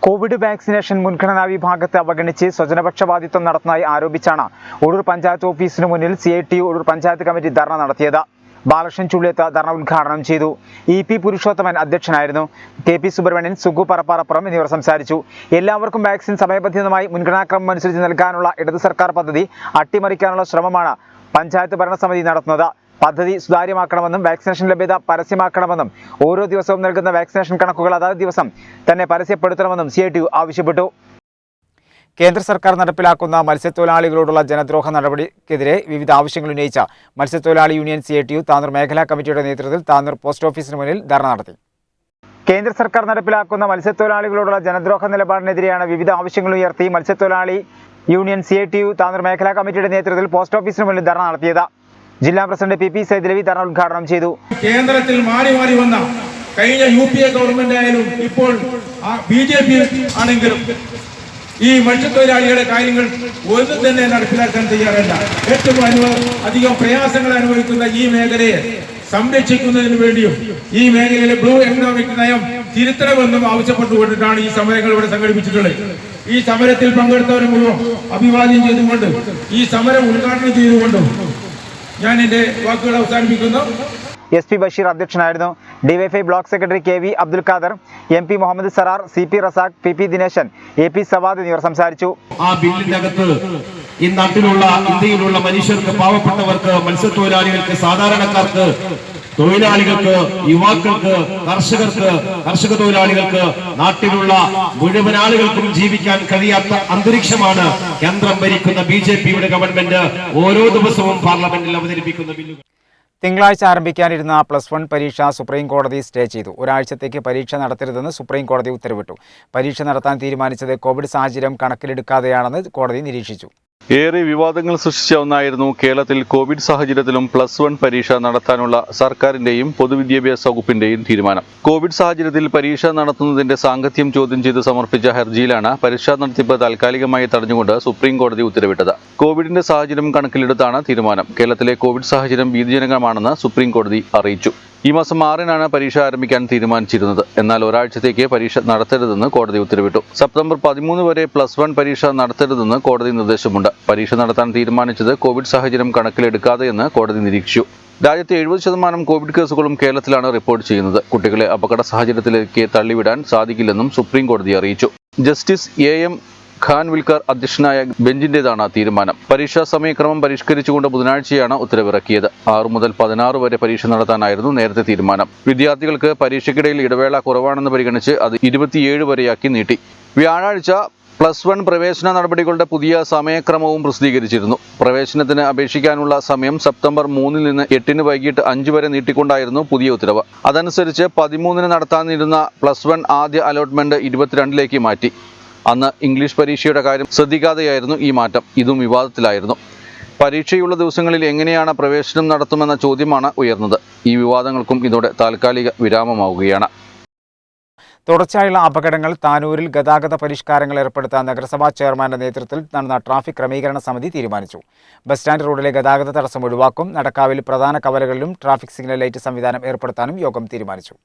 കോവിഡ് വാക്സിനേഷൻ മുൻഗണനാ വിഭാഗത്തെ അവഗണിച്ച് സ്വജനപക്ഷപാതിത്വം നടത്തുന്നതായി ആരോപിച്ചാണ് ഒഴൂർ പഞ്ചായത്ത് ഓഫീസിന് മുന്നിൽ CITU ഒഴൂർ പഞ്ചായത്ത് കമ്മിറ്റി ധർണ നടത്തിയത്. ബാലകൃഷ്ണൻ ചുള്ളിയത്ത് ധർണ ഉദ്ഘാടനം ചെയ്തു. EP പുരുഷോത്തമൻ അധ്യക്ഷനായിരുന്നു. KP സുബ്രഹ്മണ്യൻ, സുഗു പറപ്പാറപ്പുറം എന്നിവർ സംസാരിച്ചു. എല്ലാവർക്കും വാക്സിൻ സമയബന്ധിതമായി മുൻഗണനാക്രമം അനുസരിച്ച് നൽകാനുള്ള ഇടത് സർക്കാർ പദ്ധതി അട്ടിമറിക്കാനുള്ള ശ്രമമാണ് പഞ്ചായത്ത് ഭരണസമിതി നടത്തുന്നത്. പദ്ധതി സുതാര്യമാക്കണമെന്നും വാക്സിനേഷൻ ലഭ്യത പരസ്യമാക്കണമെന്നും ഓരോ ദിവസവും നൽകുന്ന വാക്സിനേഷൻ കണക്കുകൾ അതാത് ദിവസം തന്നെ പരസ്യപ്പെടുത്തണമെന്നും CITU ആവശ്യപ്പെട്ടു. കേന്ദ്ര സർക്കാർ നടപ്പിലാക്കുന്ന മത്സ്യത്തൊഴിലാളികളോടുള്ള ജനദ്രോഹ നടപടിക്കെതിരെ വിവിധ ആവശ്യങ്ങൾ ഉന്നയിച്ച മത്സ്യത്തൊഴിലാളി യൂണിയൻ CITU താനൂർ മേഖലാ കമ്മിറ്റിയുടെ നേതൃത്വത്തിൽ താനൂർ പോസ്റ്റ് ഓഫീസിന് മുന്നിൽ ധർണ നടത്തി. കേന്ദ്ര സർക്കാർ നടപ്പിലാക്കുന്ന മത്സ്യത്തൊഴിലാളികളോടുള്ള ജനദ്രോഹ നിലപാടിനെതിരെയാണ് വിവിധ ആവശ്യങ്ങൾ ഉയർത്തി മത്സ്യത്തൊഴിലാളി യൂണിയൻ CITU താനൂർ മേഖലാ കമ്മിറ്റിയുടെ നേതൃത്വത്തിൽ പോസ്റ്റ് ഓഫീസിന് മുന്നിൽ ധർണ നടത്തിയത്. ജില്ലാ പ്രസിഡന്റ് PP സൈദലവി ധർണ ഉദ്ഘാടനം ചെയ്തു. കേന്ദ്രത്തിൽ മാറി മാറി വന്ന കഴിഞ്ഞ UPA ഗവൺമെന്റ് ആയാലും ഇപ്പോൾ BJP ആണെങ്കിലും ഈ മത്സ്യത്തൊഴിലാളികളുടെ കാര്യങ്ങൾ ഒന്നും തന്നെ നടപ്പിലാക്കാൻ തയ്യാറല്ല. ഏറ്റവും അധികം പ്രയാസങ്ങൾ അനുഭവിക്കുന്ന ഈ മേഖലയെ സംരക്ഷിക്കുന്നതിന് വേണ്ടിയും ഈ മേഖലയിലെ ബ്ലൂ എക്കണോമിക് നയം തിരുത്തണമെന്നും ആവശ്യപ്പെട്ടുകൊണ്ടിട്ടാണ് ഈ സമരങ്ങൾ ഇവിടെ സംഘടിപ്പിച്ചിട്ടുള്ളത്. ഈ സമരത്തിൽ പങ്കെടുത്തവരെ മുഴുവൻ അഭിവാദ്യം ചെയ്തുകൊണ്ട് ഈ സമരം ഉദ്ഘാടനം ചെയ്തുകൊണ്ടും ഞാൻ എന്റെ വാക്കുകൾ അവസാനിപ്പിക്കുന്നു. SP ബഷീർ അധ്യക്ഷനായിരുന്നു. DYFI block secretary KV Abdul Khader, MP Muhammad Sarar, CP Razak, PP Dineshan, AP Savad എന്നിവർ സംസാരിച്ചു. ആ ബില്ലിന്റെ അകത്ത് ഈ നാട്ടിലുള്ള ഇന്ത്യയിലുള്ള മനുഷ്യർക്ക്, പാവപ്പെട്ടവർക്ക്, മത്സ്യത്തൊഴിലാളികൾക്ക്, സാധാരണക്കാർക്ക്, തൊഴിലാളികൾക്ക്, യുവാക്കൾക്ക്, കർഷകർക്ക്, കർഷക തൊഴിലാളികൾക്ക്, നാട്ടിലുള്ള മുഴുവൻ ആളുകൾക്കും ജീവിക്കാൻ കഴിയാത്ത അന്തരീക്ഷമാണ് കേന്ദ്രം ഭരിക്കുന്ന BJPയുടെ ഗവൺമെന്റ് ഓരോ ദിവസവും പാർലമെന്റിൽ അവതരിപ്പിക്കുന്ന ബില്ലുകൾ. തിങ്കളാഴ്ച ആരംഭിക്കാനിരുന്ന +1 പരീക്ഷ സുപ്രീം കോടതി സ്റ്റേ ചെയ്തു. ഒരാഴ്ചത്തേക്ക് പരീക്ഷ നടത്തരുതെന്ന് സുപ്രീം കോടതി ഉത്തരവിട്ടു. പരീക്ഷ നടത്താൻ തീരുമാനിച്ചത് കോവിഡ് സാഹചര്യം കണക്കിലെടുക്കാതെയാണെന്ന് കോടതി നിരീക്ഷിച്ചു. ഏറെ വിവാദങ്ങൾ സൃഷ്ടിച്ച ഒന്നായിരുന്നു കേരളത്തിൽ കോവിഡ് സാഹചര്യത്തിലും +1 പരീക്ഷ നടത്താനുള്ള സർക്കാരിന്റെയും പൊതുവിദ്യാഭ്യാസ വകുപ്പിന്റെയും തീരുമാനം. കോവിഡ് സാഹചര്യത്തിൽ പരീക്ഷ നടത്തുന്നതിന്റെ സാങ്കത്യം ചോദ്യം ചെയ്ത് സമർപ്പിച്ച ഹർജിയിലാണ് പരീക്ഷാ നടത്തിപ്പ് താൽക്കാലികമായി തടഞ്ഞുകൊണ്ട് സുപ്രീം കോടതി ഉത്തരവിട്ടത്. കോവിഡിന്റെ സാഹചര്യം കണക്കിലെടുത്താണ് തീരുമാനം. കേരളത്തിലെ കോവിഡ് സാഹചര്യം ഭീതിജനകമാണെന്ന് സുപ്രീം കോടതി അറിയിച്ചു. ഈ മാസം 6-നാണ് പരീക്ഷ ആരംഭിക്കാൻ തീരുമാനിച്ചിരുന്നത്. എന്നാൽ ഒരാഴ്ചത്തേക്ക് പരീക്ഷ നടത്തരുതെന്ന് കോടതി ഉത്തരവിട്ടു. സെപ്റ്റംബർ 13 വരെ +1 പരീക്ഷ നടത്തരുതെന്ന് കോടതി നിർദ്ദേശമുണ്ട്. പരീക്ഷ നടത്താൻ തീരുമാനിച്ചത് കോവിഡ് സാഹചര്യം കണക്കിലെടുക്കാതെയെന്ന് കോടതി നിരീക്ഷിച്ചു. രാജ്യത്തെ 70% കോവിഡ് കേസുകളും കേരളത്തിലാണ് റിപ്പോർട്ട് ചെയ്യുന്നത്. കുട്ടികളെ അപകട സാഹചര്യത്തിലേക്ക് തള്ളിവിടാൻ സാധിക്കില്ലെന്നും സുപ്രീം കോടതി അറിയിച്ചു. ജസ്റ്റിസ് AM ഖാൻവിൽക്കർ അധ്യക്ഷനായ ബെഞ്ചിന്റേതാണ് തീരുമാനം. പരീക്ഷാ സമയക്രമം പരിഷ്കരിച്ചുകൊണ്ട് ബുധനാഴ്ചയാണ് ഉത്തരവിറക്കിയത്. 6 മുതൽ 16 വരെ പരീക്ഷ നടത്താനായിരുന്നു നേരത്തെ തീരുമാനം. വിദ്യാർത്ഥികൾക്ക് പരീക്ഷയ്ക്കിടയിൽ ഇടവേള കുറവാണെന്ന് പരിഗണിച്ച് അത് 27 വരെയാക്കി നീട്ടി. വ്യാഴാഴ്ച +1 പ്രവേശന നടപടികളുടെ പുതിയ സമയക്രമവും പ്രസിദ്ധീകരിച്ചിരുന്നു. പ്രവേശനത്തിന് അപേക്ഷിക്കാനുള്ള സമയം സെപ്റ്റംബർ 3 നിന്ന് 8 വൈകിട്ട് 5 വരെ നീട്ടിക്കൊണ്ടായിരുന്നു പുതിയ ഉത്തരവ്. അതനുസരിച്ച് 13 നടത്താനിരുന്ന +1 ആദ്യ അലോട്ട്മെന്റ് 22ലേക്ക് മാറ്റി. അന്ന് ഇംഗ്ലീഷ് പരീക്ഷയുടെ കാര്യം ശ്രദ്ധിക്കാതെയായിരുന്നു ഈ മാറ്റം. ഇതും വിവാദത്തിലായിരുന്നു. പരീക്ഷയുള്ള ദിവസങ്ങളിൽ എങ്ങനെയാണ് പ്രവേശനം നടത്തുമെന്ന ചോദ്യമാണ് ഉയർന്നത്. ഈ വിവാദങ്ങൾക്കും ഇതോടെ താൽക്കാലിക വിരാമമാവുകയാണ്. തുടർച്ചയായുള്ള അപകടങ്ങൾ താനൂരിൽ ഗതാഗത പരിഷ്കാരങ്ങൾ ഏർപ്പെടുത്താൻ നഗരസഭാ ചെയർമാന്റെ നേതൃത്വത്തിൽ നടന്ന ട്രാഫിക് ക്രമീകരണ സമിതി തീരുമാനിച്ചു. ബസ് സ്റ്റാൻഡ് റോഡിലെ ഗതാഗത തടസ്സം ഒഴിവാക്കും. നടക്കാവിൽ പ്രധാന കവലകളിലും ട്രാഫിക് സിഗ്നൽ ലൈറ്റ് സംവിധാനം ഏർപ്പെടുത്താനും യോഗം തീരുമാനിച്ചു.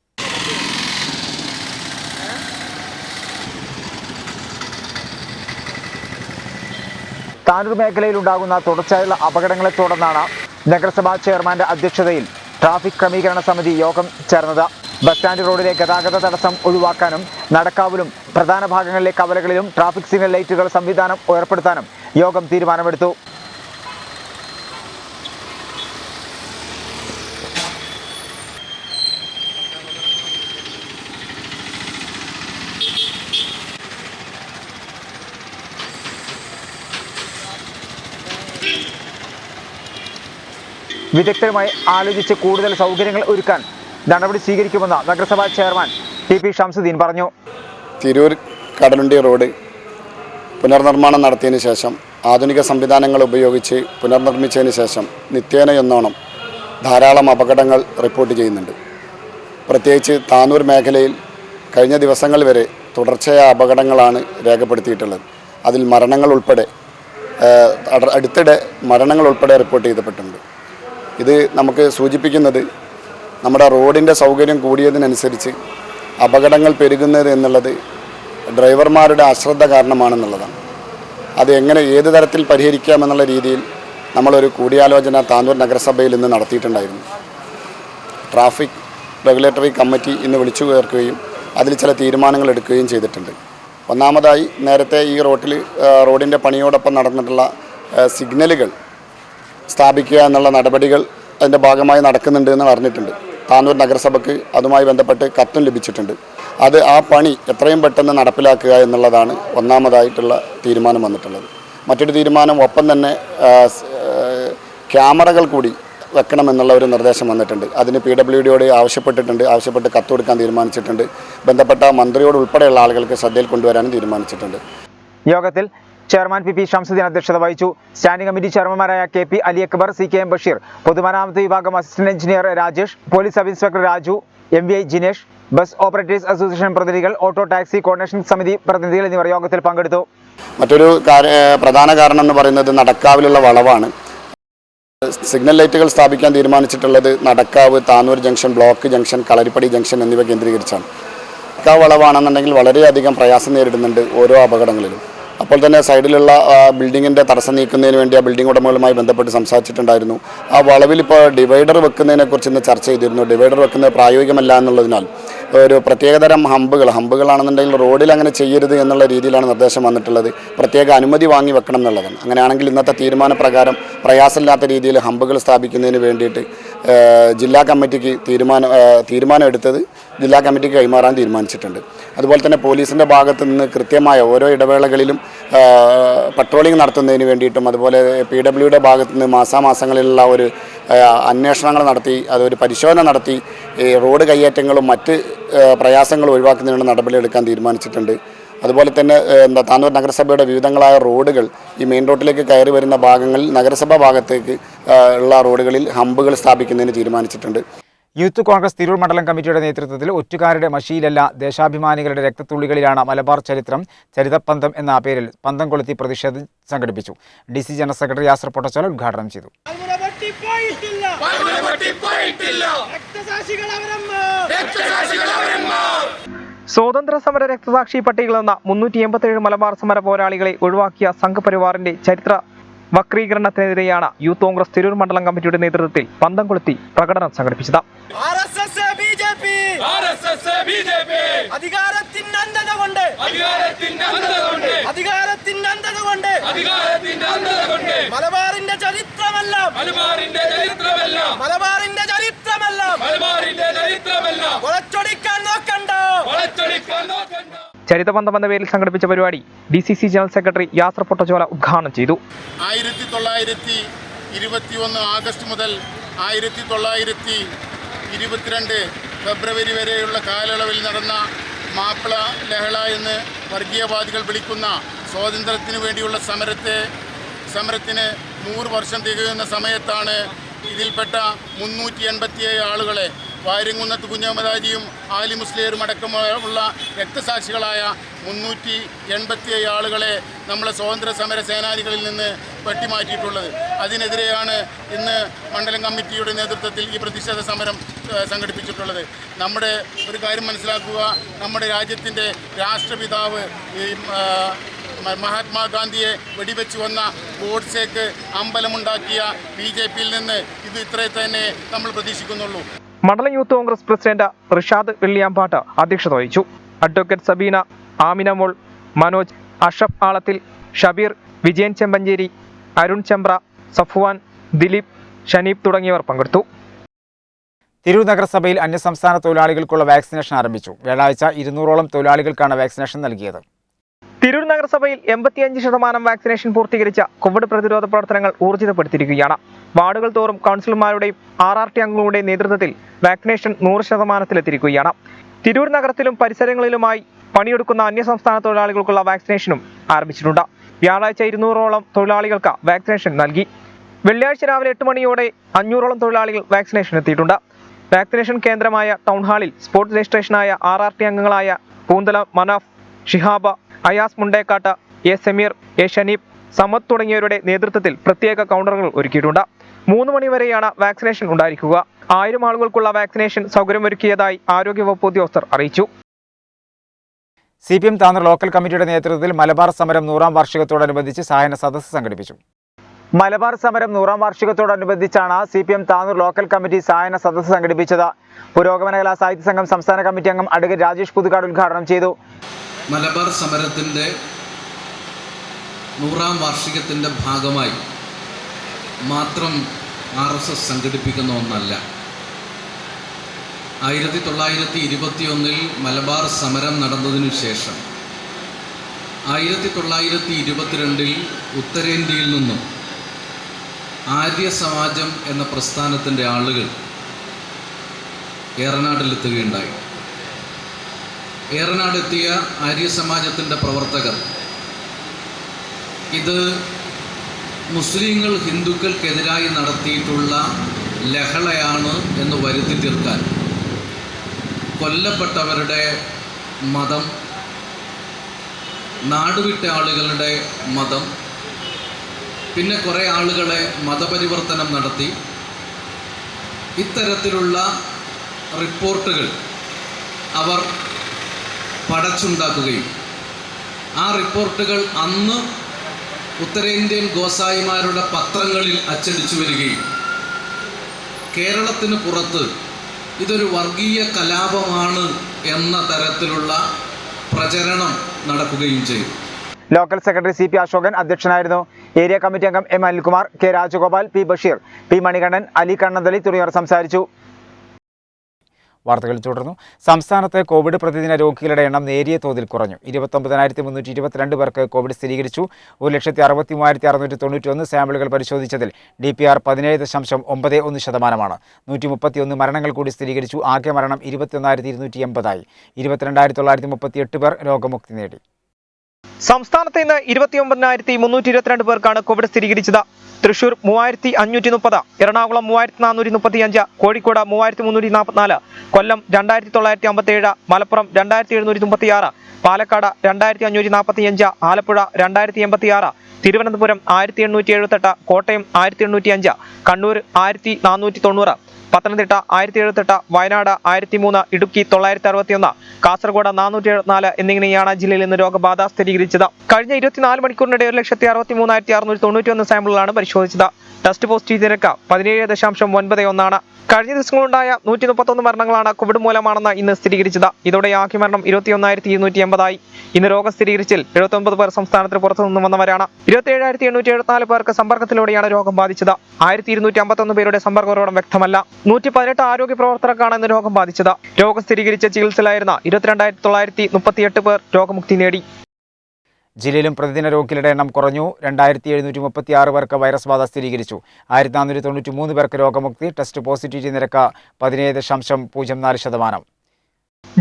താനൂർ മേഖലയിൽ ഉണ്ടാകുന്ന തുടർച്ചയായുള്ള അപകടങ്ങളെ തുടർന്നാണ് നഗരസഭാ ചെയർമാന്റെ അധ്യക്ഷതയിൽ ട്രാഫിക് ക്രമീകരണ സമിതി യോഗം ചേർന്നത്. ബസ് സ്റ്റാൻഡ് റോഡിലെ ഗതാഗത തടസ്സം ഒഴിവാക്കാനും നടക്കാവിലും പ്രധാന ഭാഗങ്ങളിലെ കവലകളിലും ട്രാഫിക് സിഗ്നൽ ലൈറ്റുകൾ സംവിധാനം ഏർപ്പെടുത്താനും യോഗം തീരുമാനമെടുത്തു. വിദഗ്ധരുമായി ആലോചിച്ച് കൂടുതൽ സൗകര്യങ്ങൾ ഒരുക്കാൻ നടപടി സ്വീകരിക്കുമെന്ന് നഗരസഭാ ചെയർമാൻ ടി പി ഷംസുദ്ദീൻ പറഞ്ഞു. തിരൂർ കടലുണ്ടി റോഡ് പുനർനിർമ്മാണം നടത്തിയതിന് ശേഷം ആധുനിക സംവിധാനങ്ങൾ ഉപയോഗിച്ച് പുനർനിർമ്മിച്ചതിന് ശേഷം നിത്യേനയെന്നോണം ധാരാളം അപകടങ്ങൾ റിപ്പോർട്ട് ചെയ്യുന്നുണ്ട്. പ്രത്യേകിച്ച് താനൂർ മേഖലയിൽ കഴിഞ്ഞ ദിവസങ്ങൾ വരെ തുടർച്ചയായ അപകടങ്ങളാണ് രേഖപ്പെടുത്തിയിട്ടുള്ളത്. അതിൽ അടുത്തിടെ മരണങ്ങൾ ഉൾപ്പെടെ റിപ്പോർട്ട് ചെയ്യപ്പെട്ടിട്ടുണ്ട്. ഇത് നമുക്ക് സൂചിപ്പിക്കുന്നത് നമ്മുടെ റോഡിൻ്റെ സൗകര്യം കൂടിയതിനനുസരിച്ച് അപകടങ്ങൾ പെരുകുന്നത് എന്നുള്ളത് ഡ്രൈവർമാരുടെ അശ്രദ്ധ കാരണമാണെന്നുള്ളതാണ്. അത് ഏത് തരത്തിൽ പരിഹരിക്കാമെന്നുള്ള രീതിയിൽ നമ്മളൊരു കൂടിയാലോചന താനൂർ നഗരസഭയിൽ ഇന്ന് നടത്തിയിട്ടുണ്ടായിരുന്നു. ട്രാഫിക് റെഗുലേറ്ററി കമ്മിറ്റി ഇന്ന് വിളിച്ചു ചേർക്കുകയും അതിൽ ചില തീരുമാനങ്ങൾ എടുക്കുകയും ചെയ്തിട്ടുണ്ട്. ഒന്നാമതായി നേരത്തെ ഈ റോഡിൻ്റെ പണിയോടൊപ്പം നടന്നിട്ടുള്ള സിഗ്നലുകൾ സ്ഥാപിക്കുക എന്നുള്ള നടപടികൾ അതിൻ്റെ ഭാഗമായി നടക്കുന്നുണ്ട് എന്ന് പറഞ്ഞിട്ടുണ്ട്. താനൂർ നഗരസഭയ്ക്ക് അതുമായി ബന്ധപ്പെട്ട് കത്തും ലഭിച്ചിട്ടുണ്ട്. ആ പണി എത്രയും പെട്ടെന്ന് നടപ്പിലാക്കുക എന്നുള്ളതാണ് ഒന്നാമതായിട്ടുള്ള തീരുമാനം വന്നിട്ടുള്ളത്. മറ്റൊരു തീരുമാനം ഒപ്പം തന്നെ ക്യാമറകൾ കൂടി വെക്കണമെന്നുള്ള ഒരു നിർദ്ദേശം വന്നിട്ടുണ്ട്. അതിന് PWDയോട് ആവശ്യപ്പെട്ട് കത്ത് കൊടുക്കാൻ തീരുമാനിച്ചിട്ടുണ്ട്. ബന്ധപ്പെട്ട മന്ത്രിയോട് ഉൾപ്പെടെയുള്ള ആളുകൾക്ക് ശ്രദ്ധയിൽ കൊണ്ടുവരാനും തീരുമാനിച്ചിട്ടുണ്ട്. യോഗത്തിൽ ചെയർമാൻ പി ഷംസുദ്ദീൻ അധ്യക്ഷത വഹിച്ചു. സ്റ്റാൻഡിംഗ് കമ്മിറ്റി ചെയർമാൻമാരായ KP അലി അക്ബർ, CKM ബഷീർ, പൊതുമരാമത്ത് വിഭാഗം assistant engineer Rajesh, police sub inspector Raju, MVI Jinesh, bus operators association പ്രതിനിധികൾ, ഓട്ടോ ടാക്സി കോർഡിനേഷൻ സമിതി പ്രതിനിധികൾ എന്നിവർ യോഗത്തിൽ പങ്കെടുത്തു. മറ്റൊരു പ്രധാന കാരണം എന്ന് പറയുന്നത് നടക്കാവിലുള്ള വളവാണ്. സിഗ്നൽ ലൈറ്റുകൾ സ്ഥാപിക്കാൻ തീരുമാനിച്ചിട്ടുള്ളത് Nadakkavu, Tanur junction, block junction, Kalarippadi junction എന്നിവ കേന്ദ്രീകരിച്ചാണ്. നടക്കാവ് വളവാണെന്നുണ്ടെങ്കിൽ വളരെയധികം പ്രയാസം നേരിടുന്നുണ്ട് ഓരോ അപകടങ്ങളിലും. അപ്പോൾ തന്നെ സൈഡിലുള്ള ബിൽഡിങ്ങിൻ്റെ തടസ്സം നീക്കുന്നതിന് വേണ്ടി ആ ബിൽഡിംഗ് ഉടമകളുമായി ബന്ധപ്പെട്ട് സംസാരിച്ചിട്ടുണ്ടായിരുന്നു. ആ വളവിൽ ഇപ്പോൾ ഡിവൈഡർ വെക്കുന്നതിനെക്കുറിച്ച് ഇന്ന് ചർച്ച ചെയ്തിരുന്നു. ഡിവൈഡർ വെക്കുന്നത് പ്രായോഗികമല്ല എന്നുള്ളതിനാൽ ഒരു പ്രത്യേകതരം ഹമ്പുകളാണെന്നുണ്ടെങ്കിൽ റോഡിൽ അങ്ങനെ ചെയ്യരുത് എന്നുള്ള രീതിയിലാണ് നിർദ്ദേശം വന്നിട്ടുള്ളത്. പ്രത്യേക അനുമതി വാങ്ങി വെക്കണം എന്നുള്ളതാണ്. അങ്ങനെയാണെങ്കിൽ ഇന്നത്തെ തീരുമാനപ്രകാരം പ്രയാസമില്ലാത്ത രീതിയിൽ ഹമ്പുകൾ സ്ഥാപിക്കുന്നതിന് വേണ്ടിയിട്ട് ജില്ലാ കമ്മിറ്റിക്ക് തീരുമാനം എടുത്തത് ജില്ലാ കമ്മിറ്റിക്ക് കൈമാറാൻ തീരുമാനിച്ചിട്ടുണ്ട്. അതുപോലെ തന്നെ പോലീസിൻ്റെ ഭാഗത്ത് നിന്ന് കൃത്യമായ ഓരോ ഇടവേളകളിലും പട്രോളിംഗ് നടത്തുന്നതിന് വേണ്ടിയിട്ടും അതുപോലെ PWയുടെ ഭാഗത്ത് നിന്ന് മാസാമാസങ്ങളിലുള്ള ഒരു അന്വേഷണങ്ങൾ നടത്തി അതൊരു പരിശോധന നടത്തി റോഡ് കയ്യേറ്റങ്ങളും മറ്റ് പ്രയാസങ്ങളും ഒഴിവാക്കുന്നതിനുള്ള നടപടിയെടുക്കാൻ തീരുമാനിച്ചിട്ടുണ്ട്. അതുപോലെ തന്നെ താനൂർ നഗരസഭയുടെ വിവിധങ്ങളായ റോഡുകൾ ഈ മെയിൻ റോഡിലേക്ക് കയറി വരുന്ന ഭാഗങ്ങളിൽ നഗരസഭാ ഭാഗത്തേക്ക് ഉള്ള റോഡുകളിൽ ഹമ്പുകൾ സ്ഥാപിക്കുന്നതിന് തീരുമാനിച്ചിട്ടുണ്ട്. യൂത്ത് കോൺഗ്രസ് തിരൂർ മണ്ഡലം കമ്മിറ്റിയുടെ നേതൃത്വത്തിൽ ഒറ്റുകാരുടെ മഷിയിലല്ല ദേശാഭിമാനികളുടെ രക്തത്തുള്ളികളിലാണ് മലബാർ ചരിതപ്പന്തം എന്ന പേരിൽ പന്തം കൊളുത്തി പ്രതിഷേധം സംഘടിപ്പിച്ചു. DC general secretary Yasar Pottachola ഉദ്ഘാടനം ചെയ്തു. സ്വാതന്ത്ര്യ സമര രക്തസാക്ഷി പട്ടികയിൽ നിന്ന് 387 മലബാർ സമര പോരാളികളെ ഒഴിവാക്കിയ സംഘപരിവാറിന്റെ ചരിത്ര വക്രീകരണത്തിനെതിരെയാണ് യൂത്ത് കോൺഗ്രസ് തിരൂർ മണ്ഡലം കമ്മിറ്റിയുടെ നേതൃത്വത്തിൽ പന്തം കൊളുത്തി പ്രകടനം സംഘടിപ്പിച്ചത്. മലബാറിന്റെ ചരിത്രമെല്ലാം വളച്ചൊടിക്കാൻ നോക്കണ്ട. ചരിതബന്ധം എന്ന പേരിൽ സംഘടിപ്പിച്ച പരിപാടി DCC general secretary Yasar Pottachola ഉദ്ഘാടനം ചെയ്തു. 1921 ആഗസ്റ്റ് മുതൽ 1922 ഫെബ്രുവരി വരെയുള്ള കാലയളവിൽ നടന്ന മാപ്പിള ലഹള എന്ന് വർഗീയവാദികൾ വിളിക്കുന്ന സ്വാതന്ത്ര്യത്തിനു വേണ്ടിയുള്ള സമരത്തിന് 100 വർഷം തികയുന്ന സമയത്താണ് ഇതിൽപ്പെട്ട 387 ആളുകളെ വാര്യംകുന്നത്ത് കുഞ്ഞഹമ്മദാജിയും ആലി മുസ്ലിയരും അടക്കമുള്ള രക്തസാക്ഷികളായ 387 ആളുകളെ നമ്മളെ സ്വാതന്ത്ര്യ സമര സേനാനികളിൽ നിന്ന് വെട്ടിമാറ്റിയിട്ടുള്ളത്. അതിനെതിരെയാണ് ഇന്ന് മണ്ഡലം കമ്മിറ്റിയുടെ നേതൃത്വത്തിൽ ഈ പ്രതിഷേധ സമരം സംഘടിപ്പിച്ചിട്ടുള്ളത്. നമ്മുടെ ഒരു കാര്യം മനസ്സിലാക്കുക, നമ്മുടെ രാജ്യത്തിൻ്റെ രാഷ്ട്രപിതാവ് മഹാത്മാഗാന്ധിയെ വെടിവെച്ച് വന്ന ഗോഡ്സേക്ക് അമ്പലമുണ്ടാക്കിയ BJP-യിൽ നിന്ന് ഇത് ഇത്രേ തന്നെ നമ്മൾ പ്രതീക്ഷിക്കുന്നുള്ളൂ. മണ്ഡലം യൂത്ത് കോൺഗ്രസ് പ്രസിഡന്റ് റിഷാദ് വെള്ളിയാമ്പാട്ട് അധ്യക്ഷത വഹിച്ചു. അഡ്വക്കേറ്റ് സബീന, ആമിന മോൾ, മനോജ്, അഷഫ് ആളത്തിൽ, ഷബീർ, വിജയൻ ചെമ്പഞ്ചേരി, അരുൺ ചെമ്പ്ര, സഫ്വാൻ, ദിലീപ്, ഷനീബ് തുടങ്ങിയവർ പങ്കെടുത്തു. തിരൂർ നഗരസഭയിൽ അന്യസംസ്ഥാന തൊഴിലാളികൾക്കുള്ള വാക്സിനേഷൻ ആരംഭിച്ചു. വ്യാഴാഴ്ച 200ഓളം തൊഴിലാളികൾക്കാണ് വാക്സിനേഷൻ നൽകിയത്. തിരൂർ നഗരസഭയിൽ 85% വാക്സിനേഷൻ പൂർത്തീകരിച്ച കോവിഡ് പ്രതിരോധ പ്രവർത്തനങ്ങൾ ഊർജിതപ്പെടുത്തിയിരിക്കുകയാണ്. വാർഡുകൾ തോറും കൗൺസിലർമാരുടെയും RRT അംഗങ്ങളുടെയും നേതൃത്വത്തിൽ വാക്സിനേഷൻ 100%-ലെത്തിയിരിക്കുകയാണ്. തിരൂർ നഗരത്തിലും പരിസരങ്ങളിലുമായി പണിയെടുക്കുന്ന അന്യസംസ്ഥാന തൊഴിലാളികൾക്കുള്ള വാക്സിനേഷനും ആരംഭിച്ചിട്ടുണ്ട്. വ്യാഴാഴ്ച 200ഓളം തൊഴിലാളികൾക്ക് വാക്സിനേഷൻ നൽകി. വെള്ളിയാഴ്ച രാവിലെ 8 മണിയോടെ 500ഓളം തൊഴിലാളികൾ വാക്സിനേഷൻ എത്തിയിട്ടുണ്ട്. വാക്സിനേഷൻ കേന്ദ്രമായ ടൗൺ ഹാളിൽ സ്പോർട്സ് രജിസ്ട്രേഷനായ RRT അംഗങ്ങളായ പൂന്തല മനാഫ്, ഷിഹാബ, അയാസ് മുണ്ടേക്കാട്ട്, A സമീർ, A ഷനീബ്, സമദ് തുടങ്ങിയവരുടെ നേതൃത്വത്തിൽ പ്രത്യേക കൗണ്ടറുകൾ ഒരുക്കിയിട്ടുണ്ട്. 3 മണിവരെയാണ് വാക്സിനേഷൻ ഉണ്ടായിരിക്കുക. 1000 ആളുകൾക്കുള്ള വാക്സിനേഷൻ സൗകര്യമൊരുക്കിയതായി ആരോഗ്യവകുപ്പ് ഉദ്യോഗസ്ഥർ അറിയിച്ചു. CPM താനൂർ ലോക്കൽ കമ്മിറ്റിയുടെ നേതൃത്വത്തിൽ മലബാർ സമരം 100ാം വാർഷികത്തോടനുബന്ധിച്ച് സായന സദസ്സ് സംഘടിപ്പിച്ചു. മലബാർ സമരം 100ാം വാർഷികത്തോടനുബന്ധിച്ചാണ് CPM താനൂർ ലോക്കൽ കമ്മിറ്റി സായന സദസ്സ് സംഘടിപ്പിച്ചത്. പുരോഗമന കലാ സാഹിത്യ സംഘം സംസ്ഥാന കമ്മിറ്റി അംഗം അഡ്വക്കേറ്റ് രാജേഷ് പുതുക്കാട് ഉദ്ഘാടനം ചെയ്തു. മലബാർ സമരത്തിൻ്റെ 100ാം വാർഷികത്തിൻ്റെ ഭാഗമായി മാത്രം RSS സംഘടിപ്പിക്കുന്ന ഒന്നല്ല. 1921 മലബാർ സമരം നടന്നതിനു ശേഷം 1922 ഉത്തരേന്ത്യയിൽ നിന്നും ആര്യ സമാജം എന്ന പ്രസ്ഥാനത്തിൻ്റെ ആളുകൾ ഏറനാട്ടിലെത്തുകയുണ്ടായി. ഏറനാടെത്തിയ ആര്യ സമാജത്തിൻ്റെ പ്രവർത്തകർ ഇത് മുസ്ലിങ്ങൾ ഹിന്ദുക്കൾക്കെതിരായി നടത്തിയിട്ടുള്ള ലഹളയാണ് എന്ന് വരുത്തി തീർക്കാൻ കൊല്ലപ്പെട്ടവരുടെ മതം, നാടുവിട്ട ആളുകളുടെ മതം, പിന്നെ കുറേ ആളുകളെ മതപരിവർത്തനം നടത്തി ഇത്തരത്തിലുള്ള റിപ്പോർട്ടുകൾ അവർ പടച്ചുണ്ടാക്കുകയും ആ റിപ്പോർട്ടുകൾ അന്ന് ഉത്തരേന്ത്യൻ ഗോസായിമാരുടെ പത്രങ്ങളിൽ അച്ചടിച്ചു വരികയും കേരളത്തിന് പുറത്ത് ഇതൊരു വർഗീയ കലാപമാണ് എന്ന തരത്തിലുള്ള പ്രചരണം നടക്കുകയും ചെയ്തു. ലോക്കൽ സെക്രട്ടറി CP അശോകൻ അധ്യക്ഷനായിരുന്നു. ഏരിയ കമ്മിറ്റി അംഗം M Anilkumar, K Rajagopal, P Basheer, P Manikandan, Ali Kannanthali തുടങ്ങിയവർ സംസാരിച്ചു. വാർത്തകൾ തുടർന്നു. സംസ്ഥാനത്ത് കോവിഡ് പ്രതിദിന രോഗികളുടെ എണ്ണം നേരിയ തോതിൽ കുറഞ്ഞു. 29,322 പേർക്ക് കോവിഡ് സ്ഥിരീകരിച്ചു. 1,63,691 സാമ്പിളുകൾ പരിശോധിച്ചതിൽ DPR 17.91%. 131 മരണങ്ങൾ കൂടി സ്ഥിരീകരിച്ചു. ആകെ മരണം 21,280 ആയി. 22,938 പേർ രോഗമുക്തി നേടി. സംസ്ഥാനത്ത് ഇന്ന് 29,322 പേർക്കാണ് കോവിഡ് സ്ഥിരീകരിച്ചത്. തൃശൂർ 3,530, എറണാകുളം 3,435, കോഴിക്കോട് 3,344, കൊല്ലം 2,957, മലപ്പുറം 2,736, പാലക്കാട് 2,545, ആലപ്പുഴ 2,086, തിരുവനന്തപുരം 1,878, കോട്ടയം 1,805, കണ്ണൂർ 1,490, പത്തനംതിട്ട 1,078, വയനാട് 1,003, ഇടുക്കി 961, കാസർഗോഡ് 474 എന്നിങ്ങനെയാണ് ജില്ലയിൽ നിന്ന് രോഗബാധ സ്ഥിരീകരിച്ചത്. കഴിഞ്ഞ 24 മണിക്കൂറിനിടെ 1,63,691 സാമ്പിളുകളാണ് പരിശോധിച്ചത്. ടെസ്റ്റ് പോസിറ്റീവ് നിരക്ക് 17.91. കഴിഞ്ഞ ദിവസങ്ങളുണ്ടായ 131 മരണങ്ങളാണ് കോവിഡ് മൂലമാണെന്ന് ഇന്ന് സ്ഥിരീകരിച്ചത്. ഇതോടെ ആകെ മരണം 21,280 ആയി. ഇന്ന് രോഗം സ്ഥിരീകരിച്ചിൽ 79 പേർ സംസ്ഥാനത്തിന് പുറത്തുനിന്ന് വന്നവരാണ്. 27,874 പേർക്ക് സമ്പർക്കത്തിലൂടെയാണ് രോഗം ബാധിച്ചത്. 1,251 പേരുടെ സമ്പർക്ക ഉറവിടം വ്യക്തമല്ല. 118 ആരോഗ്യ പ്രവർത്തകർക്കാണ് ഇന്ന് രോഗം ബാധിച്ചത്. രോഗം സ്ഥിരീകരിച്ച ചികിത്സയിലായിരുന്ന 22,938 പേർ രോഗമുക്തി നേടി. ജില്ലയിലും പ്രതിദിന രോഗികളുടെ എണ്ണം കുറഞ്ഞു. 2,736 പേർക്ക് വൈറസ് ബാധ സ്ഥിരീകരിച്ചു. 1,493 പേർക്ക് രോഗമുക്തി. ടെസ്റ്റ് പോസിറ്റിവിറ്റി നിരക്ക് 17.04%.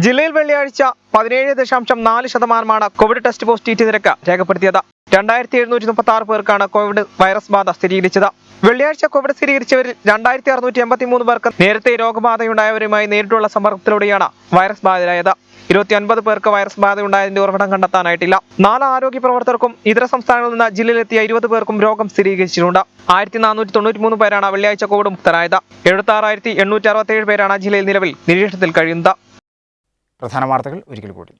ജില്ലയിൽ വെള്ളിയാഴ്ച 17.4% കോവിഡ് ടെസ്റ്റ് പോസിറ്റിവിറ്റി നിരക്ക് രേഖപ്പെടുത്തിയത്. 2,736 പേർക്കാണ് കോവിഡ് വൈറസ് ബാധ സ്ഥിരീകരിച്ചത്. വെള്ളിയാഴ്ച കോവിഡ് സ്ഥിരീകരിച്ചവരിൽ 2,653 പേർക്ക് നേരത്തെ രോഗബാധയുണ്ടായവരുമായി നേരിട്ടുള്ള സമ്പർക്കത്തിലൂടെയാണ് വൈറസ് ബാധിതരായത്. 29 പേർക്ക് വൈറസ് ബാധയുണ്ടായതിന്റെ ഉറവിടം കണ്ടെത്താനായിട്ടില്ല. 4 ആരോഗ്യ പ്രവർത്തകർക്കും ഇതര സംസ്ഥാനങ്ങളിൽ നിന്ന് ജില്ലയിലെത്തിയ 20 പേർക്കും രോഗം സ്ഥിരീകരിച്ചിട്ടുണ്ട്. 1,493 പേരാണ് വെള്ളിയാഴ്ച കോവിഡ് മുക്തരായത്. 76,867 പേരാണ് ജില്ലയിൽ നിലവിൽ നിരീക്ഷണത്തിൽ കഴിയുന്നത്. പ്രധാന വാർത്തകൾ ഒരിക്കൽ കൂടി.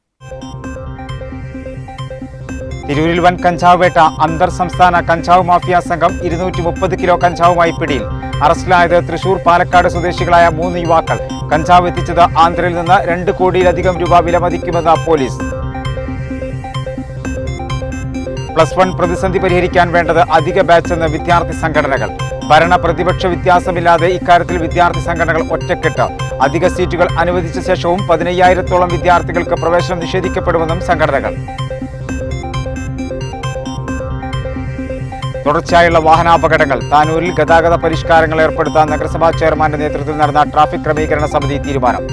തിരൂരിൽ വൻ കഞ്ചാവ് വേട്ട. അന്തർ സംസ്ഥാന കഞ്ചാവ് മാഫിയ സംഘം 230 കിലോ കഞ്ചാവുമായി പിടിയിൽ. അറസ്റ്റിലായത് തൃശൂർ പാലക്കാട് സ്വദേശികളായ 3 യുവാക്കൾ. കഞ്ചാവ് എത്തിച്ചത് ആന്ധ്രയിൽ നിന്ന് 2 കോടിയിലധികം രൂപ വിലമതിക്കുമെന്ന് പോലീസ്. +1 പ്രതിസന്ധി പരിഹരിക്കാൻ വേണ്ടത് അധിക ബാച്ചെന്ന് വിദ്യാർത്ഥി സംഘടനകൾ. ഭരണ പ്രതിപക്ഷ വ്യത്യാസമില്ലാതെ ഇക്കാര്യത്തിൽ വിദ്യാർത്ഥി സംഘടനകൾ ഒറ്റക്കെട്ട്. അധിക സീറ്റുകൾ അനുവദിച്ച ശേഷവും 15,000-ഓളം വിദ്യാർത്ഥികൾക്ക് പ്രവേശനം നിഷേധിക്കപ്പെടുമെന്നും സംഘടനകൾ. തുടർച്ചയായുള്ള വാഹനാപകടങ്ങൾ. താനൂരിൽ ഗതാഗത പരിഷ്കാരങ്ങൾ ഏർപ്പെടുത്താൻ നഗരസഭാ ചെയർമാന്റെ നേതൃത്വത്തിൽ നടന്ന ട്രാഫിക് ക്രമീകരണ സമിതി തീരുമാനം.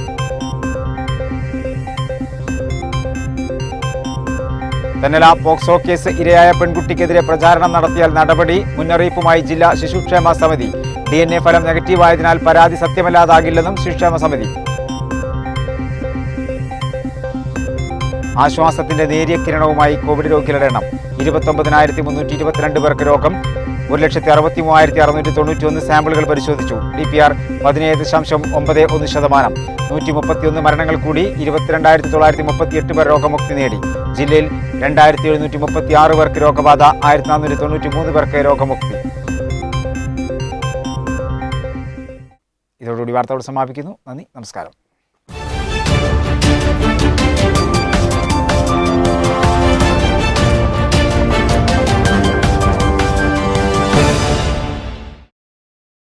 തെന്നല പോക്സോ കേസ് ഇരയായ പെൺകുട്ടിക്കെതിരെ പ്രചാരണം നടത്തിയാൽ നടപടി. മുന്നറിയിപ്പുമായി ജില്ലാ ശിശുക്ഷേമ സമിതി. DNA ഫലം നെഗറ്റീവായതിനാൽ പരാതി സത്യമല്ലാതാകില്ലെന്നും ശിശുക്ഷേമ സമിതി. ആശ്വാസത്തിന്റെ നേരിയ കിരണവുമായി കോവിഡ് രോഗികളുടെ എണ്ണം. 29,322 പേർക്ക് രോഗം. 1,63,691 സാമ്പിളുകൾ പരിശോധിച്ചു. DPR 17.91%. 131 മരണങ്ങൾ കൂടി. 22,938 പേർ രോഗമുക്തി നേടി. ജില്ലയിൽ 2,736 പേർക്ക് രോഗബാധ. 1,493 പേർക്ക് രോഗമുക്തി. ഇതോടുകൂടി വാർത്തകൾ സമാപിക്കുന്നു. നന്ദി, നമസ്കാരം.